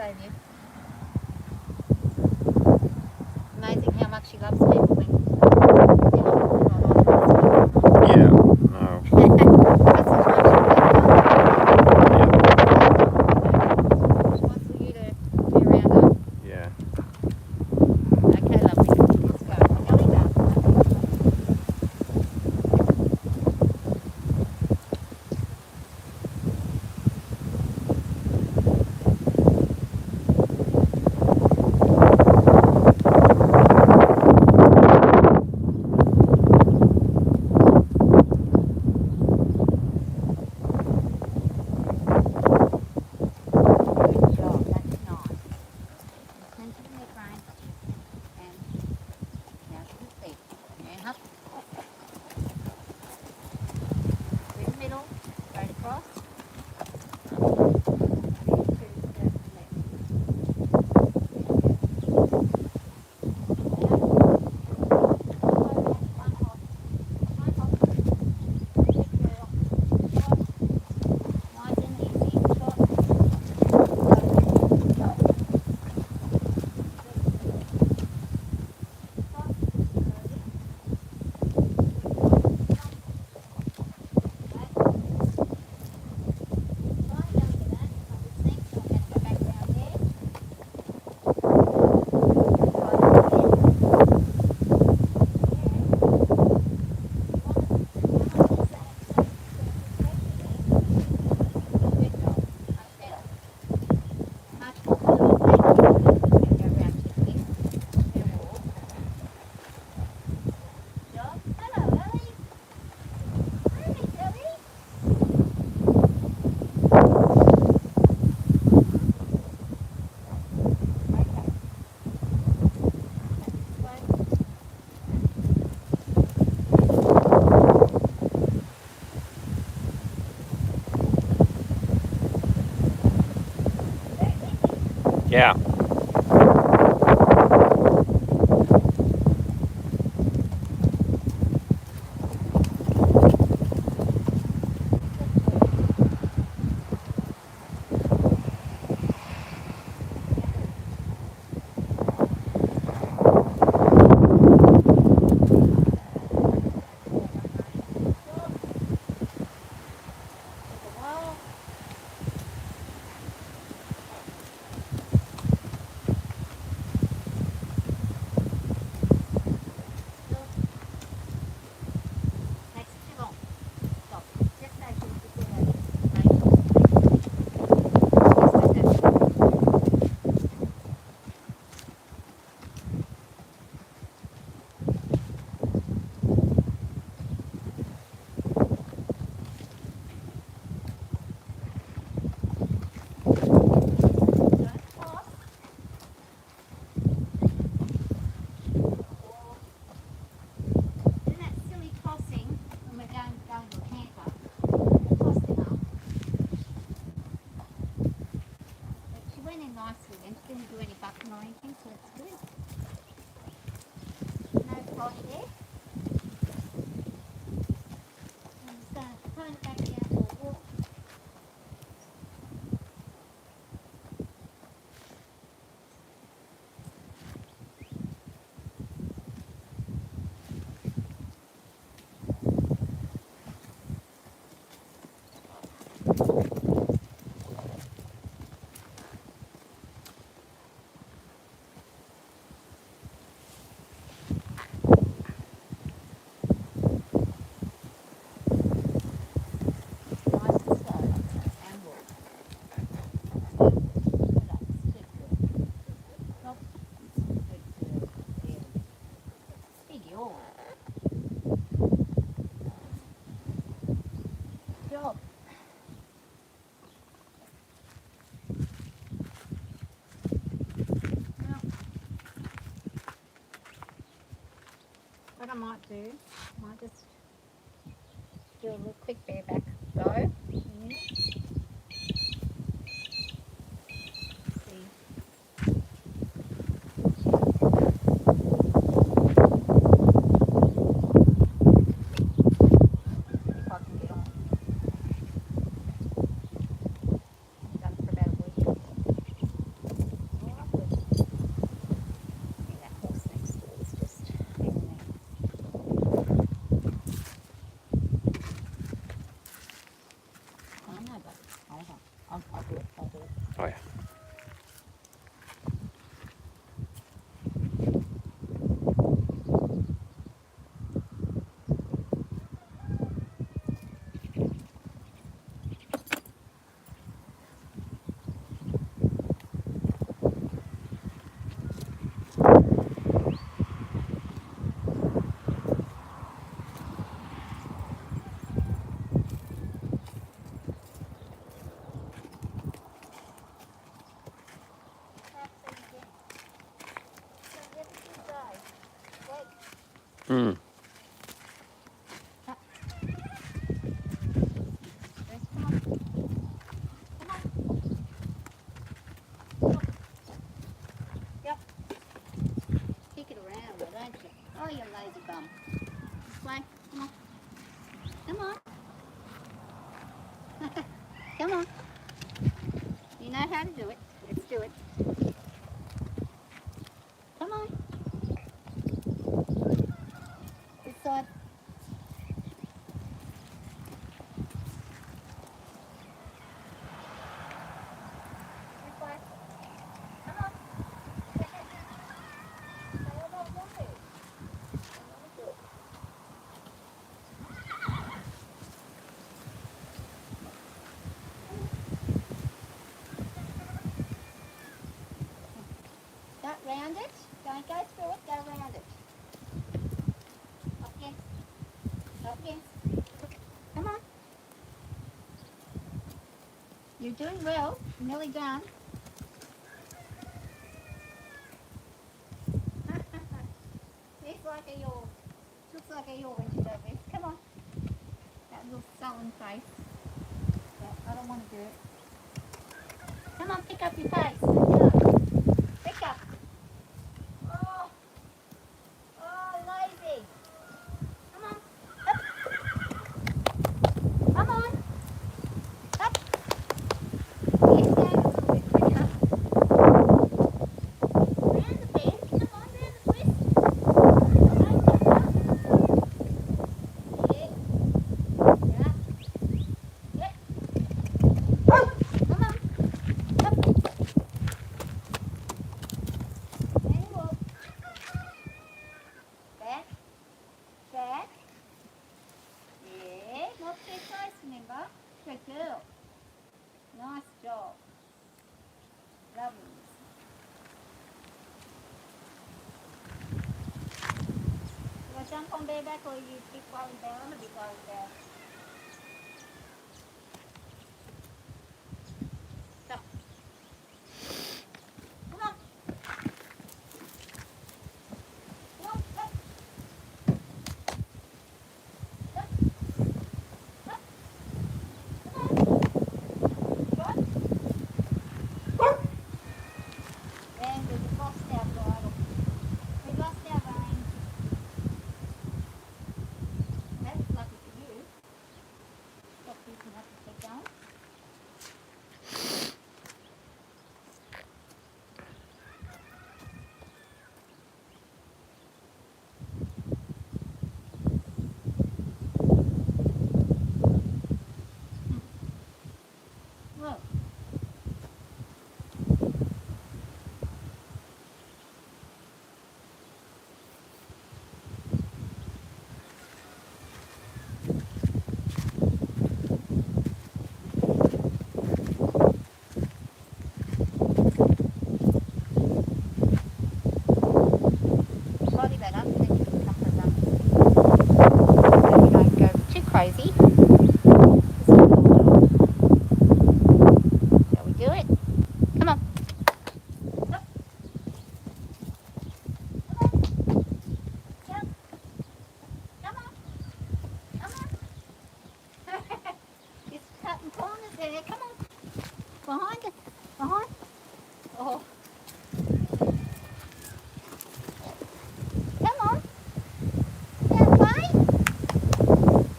save you. Amazing how much she loves people when they're not on. Yeah. No. That's the time she wants for you to be around her. Yeah. Okay, lovely. Let's go. Ellie down. Good job. That's nice. Turn to the neck, Ryan. And now to the feet. And up. Through the middle. Straight across. Yeah. Nicely, and she didn't do any bucking or anything, so it's good. No cross there. I'm just going to turn it back down for a walk. What I might do, I might just do a little quick bareback go. See. If I can get on. Done for about a week. but hold on. I'll do it. I'll do it. Oh, yeah. Hmm. Yep. Kick it around, don't you? Oh, you lazy bum. This way. Come on. Come on. Come on. You know how to do it. Let's do it. Come on. This side. This way. Come on. Don't round it. Don't go through it. Go round it. Up against. Up against. Come on. You're doing well. You're nearly done. It's like a yaw. Looks like a yaw when you do this. Come on. That little sullen face. Yeah, I don't want to do it. Come on, pick up your pace. Pick up. Oh, lazy. Come on. Up. Come on. Up. Yes, down a little bit quicker. Round the bend. Come on, round the twist. Yeah. Yeah. Yeah. Come on. Up. And walk. Back. Back. Yeah. Not too close, remember? Good girl. Nice job. Lovely. You want to jump on bareback or you big rolling down? I'm a big rolling down. Stop. Come on. Come on. Up. Up. Up. Come on. Right. And we've lost our bridle. We've lost our rein. That's lucky for you. Stop using up to keep going. Whoa. Body that up, then you can come for a run. So you don't go too crazy. Shall we do it? Come on. Up. Come on. Jump. Come on. Come on. It's cutting corners there. Come on. Behind it. Behind. Oh. Come on. That way.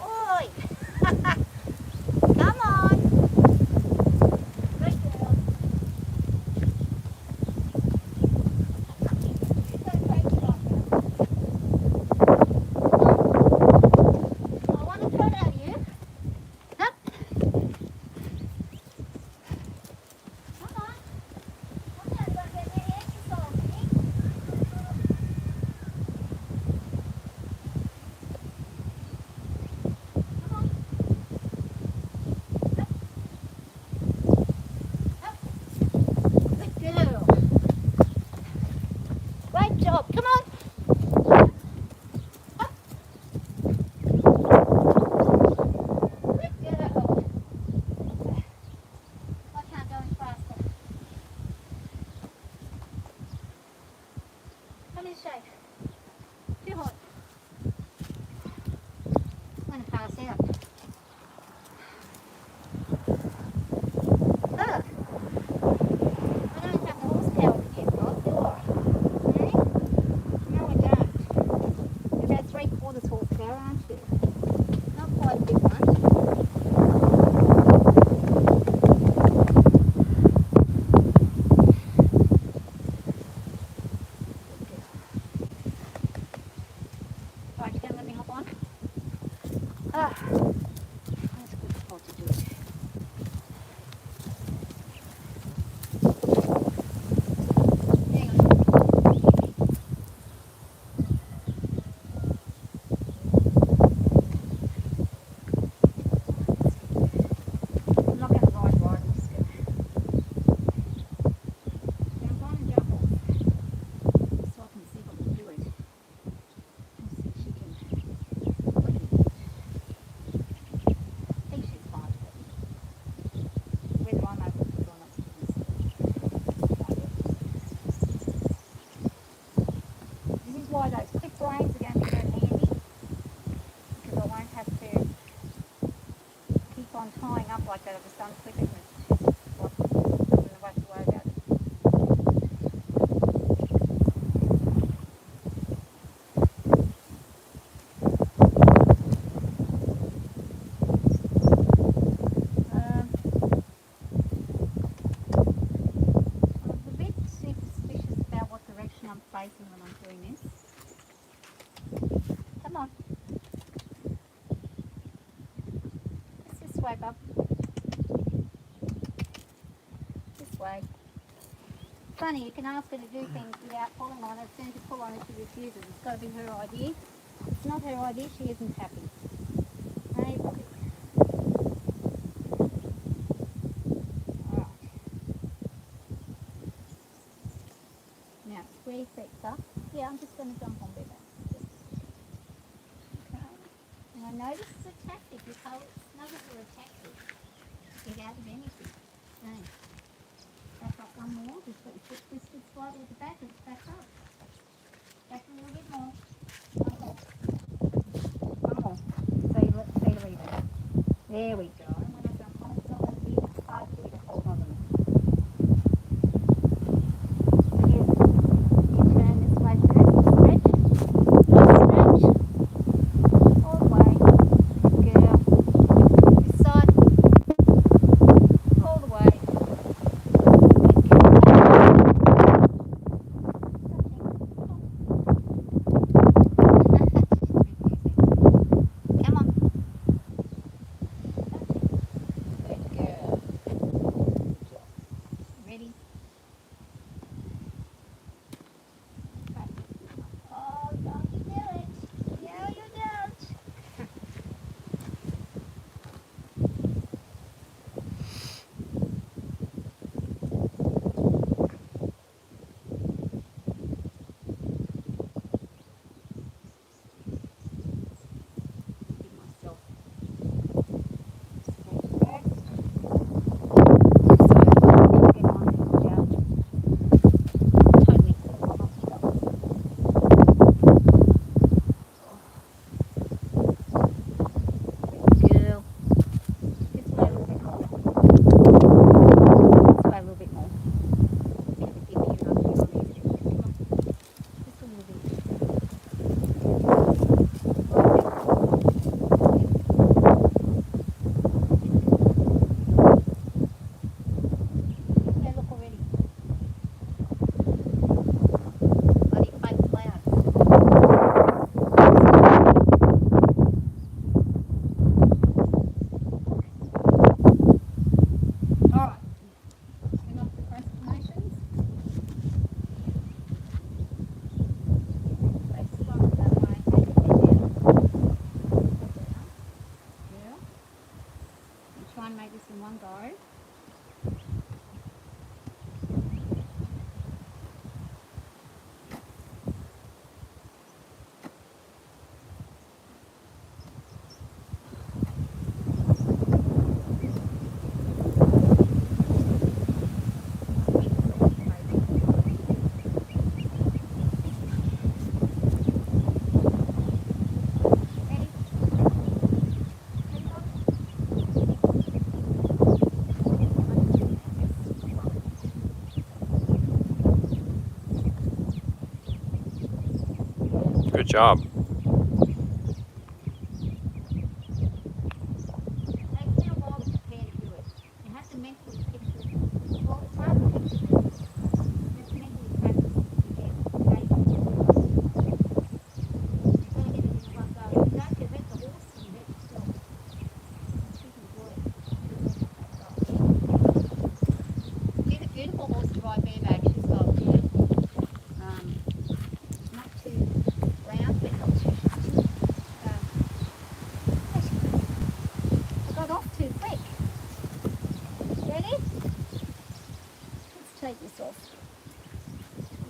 Oi. Come on. Good girl. You're so crazy right now. I want to try it out you. Up. got to have a sun clip it. I won't have to worry about it. I was a bit superstitious about what direction I'm facing when I'm doing this. Come on. It's this way, bub. This way. Funny, you can ask her to do things without pulling on it. As soon as you pull on it, she refuses. It's got to be her idea. If it's not her idea, she isn't happy. Hey, look at Alright. Now, square sector. Yeah, I'm just going to jump on better. Okay. And I know this is a tactic. It's none of are a tactic. Get out of anything. Okay. Back up one more. Just let your foot twisted slightly at the back and it's back up. Back a little bit more. One more. One more. So you let the feet are even. There we go. And when I jump on, it's not going to be hard for you to hold on them. Here. You turn this way first. Stretch. Nice stretch. All the way. Good girl. This side. All the way. Come on. Good girl. Ready? Okay. Oh, don't you do it. No, you don't. Give myself stretch first. So I can get on it without totally knocking up. Good girl. This way a little bit more. This way a little bit more. Bit of a dip here and up here on these. Come on. Just a little bit. Okay, look already. Bloody fake cloud. Alright. Enough procrastinations. Face front that way. Take your head down. Yeah. And try and make this in one go. Ready? Good job. Takes me a while to prepare to do it. You have to mentally picture it. Well, it's hard to picture it. You have to mentally practice it to get okay. You've got to get it in one go. You don't get the horse and you hurt yourself. She's enjoying it. She's a beautiful horse to ride bareback. She's got, not too round, but not too I got off too quick. Ready? Let's take this off.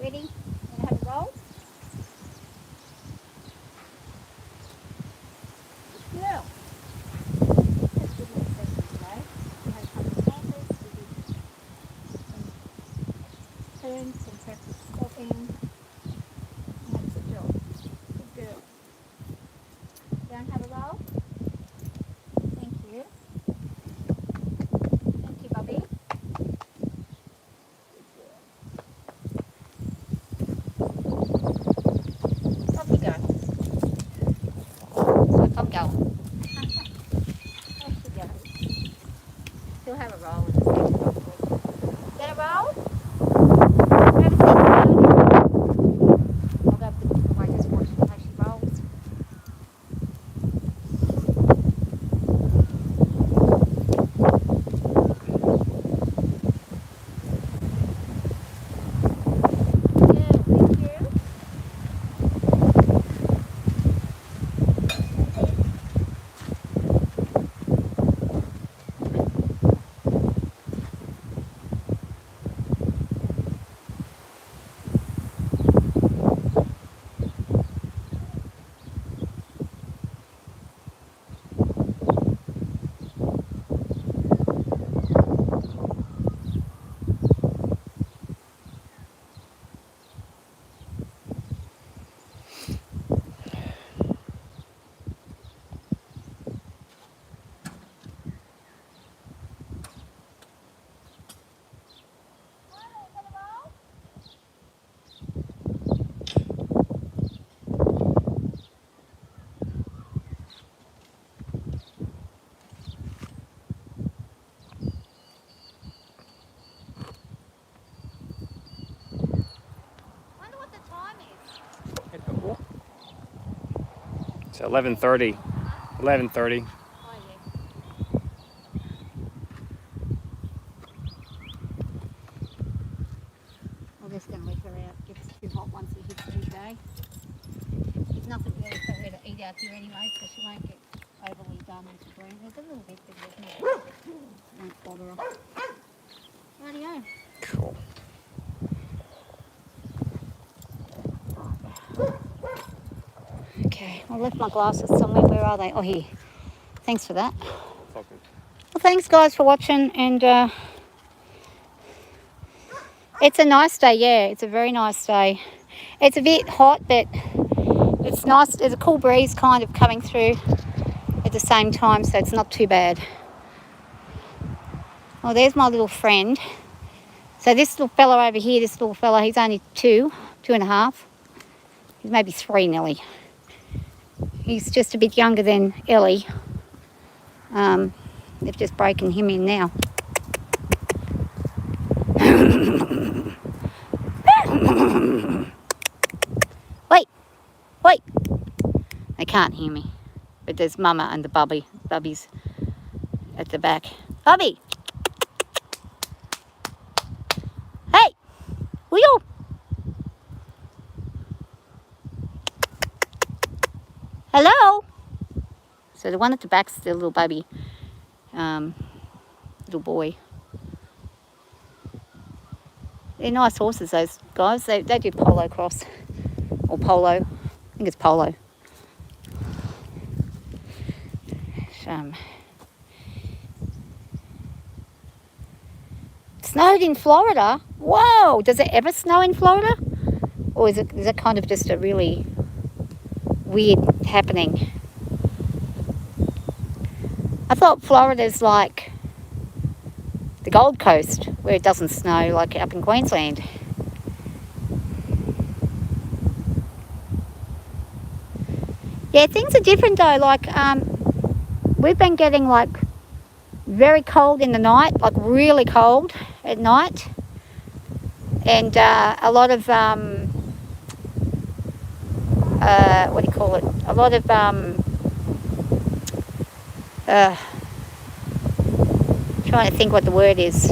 Ready? Want to have a roll? Yeah. That's good little session today. We had some campers, we did some turns, some practice stopping. That's a job. Good girl. Don't have a roll? Thank you. have a roll and just see what it's called. Is that a roll? Have a seat down. I'll go up the I just watch how she rolls. Yeah, thank you. Wonder what the time is. It's 11:30. 11:30. Oh, yeah. I'm just going to let her out. It gets too hot once it hits midday. There's nothing really for her to eat out here anyway, so she won't get overly done with the green. There's a little bit, but there's not. Won't bother her. Rightio. Cool. Okay, I left my glasses somewhere. Where are they? Oh, here. Thanks for that. Well, thanks guys for watching, and it's a nice day. Yeah, it's a very nice day. It's a bit hot, but it's nice. There's a cool breeze kind of coming through at the same time, so it's not too bad. Well, there's my little friend. So this little fella over here, this little fella, he's only 2.5. He's maybe 3 nearly. He's just a bit younger than Ellie. They've just broken him in now. Wait, wait. They can't hear me. But there's Mama and the Bubby's at the back. Bubby! Hey! Wheel! Hello? So the one at the back's the little baby, little boy. They're nice horses, those guys. They do polo cross, or polo. I think it's polo. Snowed in Florida? Whoa! Does it ever snow in Florida? Or is it kind of just a really weird happening? I thought Florida's like the Gold Coast, where it doesn't snow like up in Queensland. Yeah, things are different though. Like, we've been getting like very cold in the night, like really cold at night. And a lot of, what do you call it? A lot of, trying to think what the word is.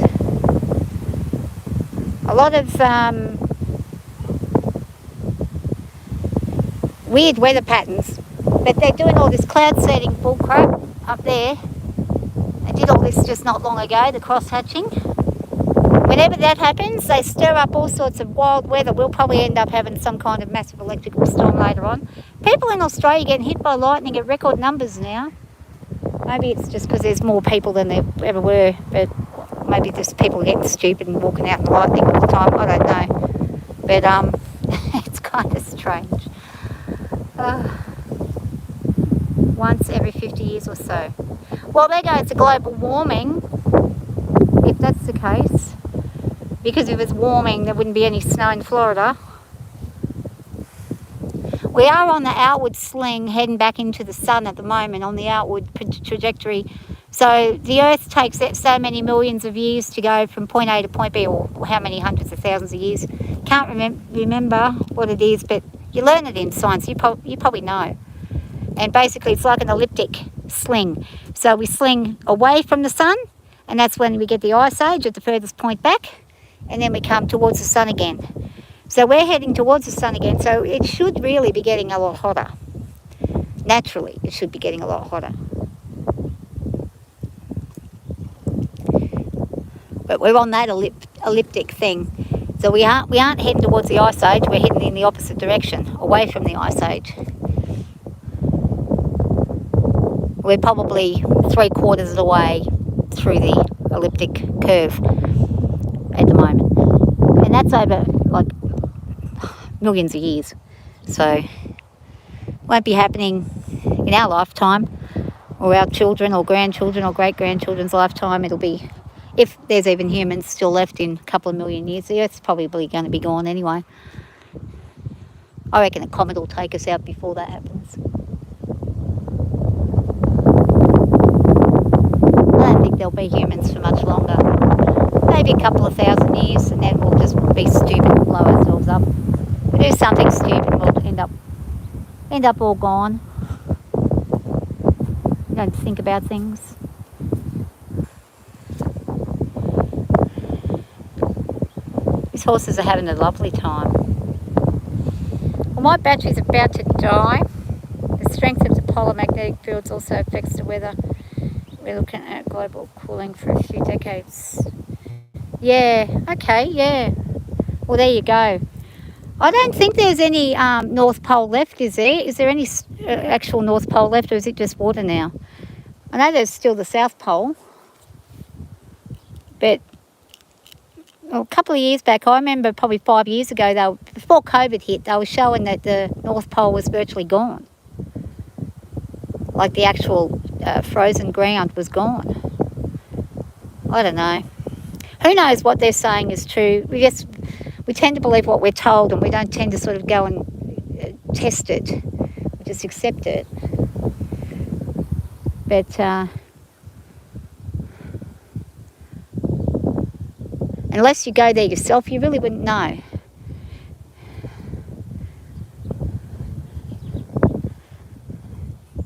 A lot of weird weather patterns, but they're doing all this cloud seeding bull crap up there. They did all this just not long ago, the cross hatching. Whenever that happens, they stir up all sorts of wild weather. We'll probably end up having some kind of massive electrical storm later on. People in Australia getting hit by lightning at record numbers now. Maybe it's just because there's more people than there ever were, but maybe just people getting stupid and walking out in lightning all the time. I don't know. But it's kind of strange. Once every 50 years or so. Well, there goes the global warming, if that's the case. Because if it's warming, there wouldn't be any snow in Florida. We are on the outward sling, heading back into the sun at the moment, on the outward trajectory. So the Earth takes so many millions of years to go from point A to point B, or how many hundreds of thousands of years. Can't remember what it is, but you learn it in science. You probably know. And basically it's like an elliptic sling. So we sling away from the sun, and that's when we get the ice age at the furthest point back, and then we come towards the sun again. So we're heading towards the sun again, so it should really be getting a lot hotter. Naturally, it should be getting a lot hotter. But we're on that elliptic thing. So we aren't heading towards the ice age, we're heading in the opposite direction, away from the ice age. We're probably 3/4 of the way through the elliptic curve at the moment. And that's over like millions of years. So won't be happening in our lifetime, or our children or grandchildren or great-grandchildren's lifetime. It'll be, if there's even humans still left in a couple of million years. The Earth's probably going to be gone anyway. I reckon a comet will take us out before that happens. I don't think there'll be humans for much longer. Maybe a couple of thousand years, and then we'll just be stupid and blow ourselves up. If we do something stupid, we'll end up all gone. Don't think about things. These horses are having a lovely time. Well, my battery's about to die. The strength of the polar magnetic fields also affects the weather. We're looking at global cooling for a few decades. Yeah, okay, yeah. Well, there you go. I don't think there's any North Pole left, is there? Is there any actual North Pole left, or is it just water now? I know there's still the South Pole. But a couple of years back, I remember probably 5 years ago, before COVID hit, they were showing that the North Pole was virtually gone. Like the actual frozen ground was gone. I don't know. Who knows what they're saying is true? We tend to believe what we're told, and we don't tend to sort of go and test it. We just accept it. But unless you go there yourself, you really wouldn't know.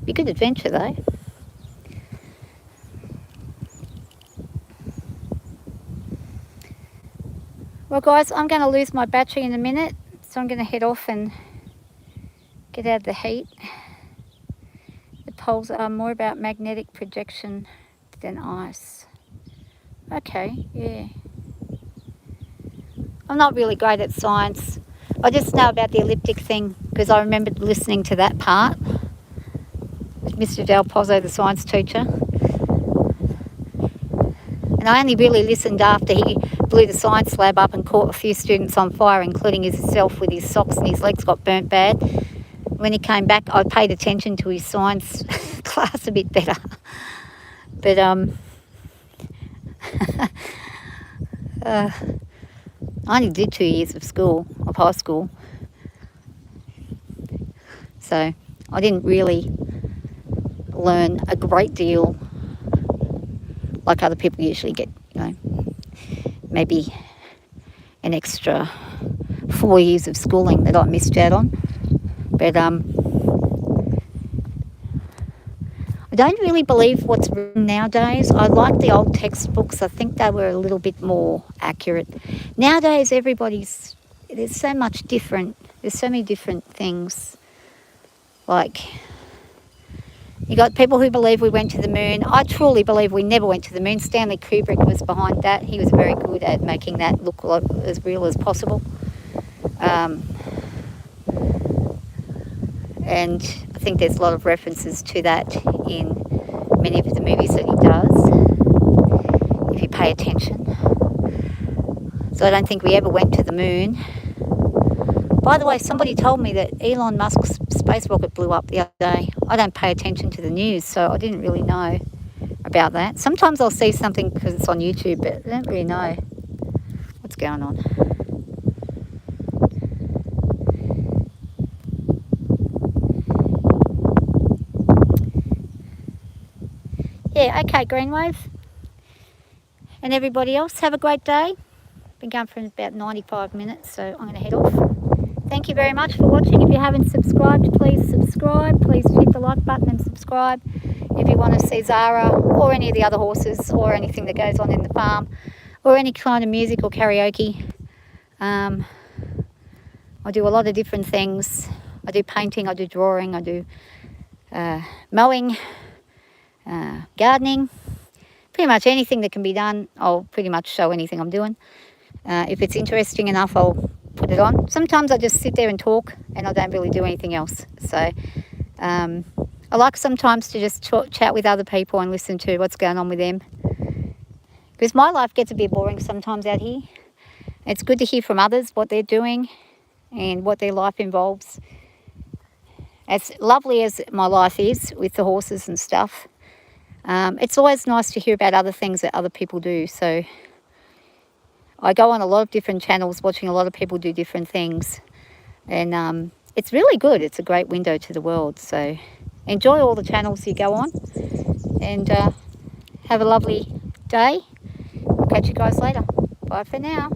Be a good adventure though. Well guys, I'm going to lose my battery in a minute, so I'm going to head off and get out of the heat. The poles are more about magnetic projection than ice. Okay, yeah. I'm not really great at science. I just know about the elliptic thing because I remembered listening to that part with Mr. Del Pozzo, the science teacher. And I only really listened after he blew the science lab up and caught a few students on fire, including himself, with his socks and his legs got burnt bad. When he came back, I paid attention to his science class a bit better. But I only did 2 years of high school. So I didn't really learn a great deal like other people usually get, maybe an extra 4 years of schooling that I missed out on. But I don't really believe what's written nowadays. I like the old textbooks. I think they were a little bit more accurate. Nowadays, there's so much different. There's so many different things. Like, you got people who believe we went to the moon. I truly believe we never went to the moon. Stanley Kubrick was behind that. He was very good at making that look as real as possible. And I think there's a lot of references to that in many of the movies that he does, if you pay attention. So I don't think we ever went to the moon. By the way, somebody told me that Elon Musk's space rocket blew up the other day. I don't pay attention to the news, so I didn't really know about that. Sometimes I'll see something because it's on YouTube, but I don't really know what's going on. Yeah, okay, Greenwave. And everybody else, have a great day. Been going for about 95 minutes, so I'm going to head off. Thank you very much for watching. If you haven't subscribed, please subscribe. Please hit the like button and subscribe. If you want to see Szara or any of the other horses or anything that goes on in the farm or any kind of music or karaoke. I do a lot of different things. I do painting, I do drawing, I do mowing, gardening. Pretty much anything that can be done, I'll pretty much show anything I'm doing. If it's interesting enough, I'll put it on. Sometimes I just sit there and talk and I don't really do anything else. So I like sometimes to just chat with other people and listen to what's going on with them. Because my life gets a bit boring sometimes out here. It's good to hear from others what they're doing and what their life involves. As lovely as my life is with the horses and stuff, it's always nice to hear about other things that other people do. So I go on a lot of different channels watching a lot of people do different things. And it's really good. It's a great window to the world. So enjoy all the channels you go on. And have a lovely day. I'll catch you guys later. Bye for now.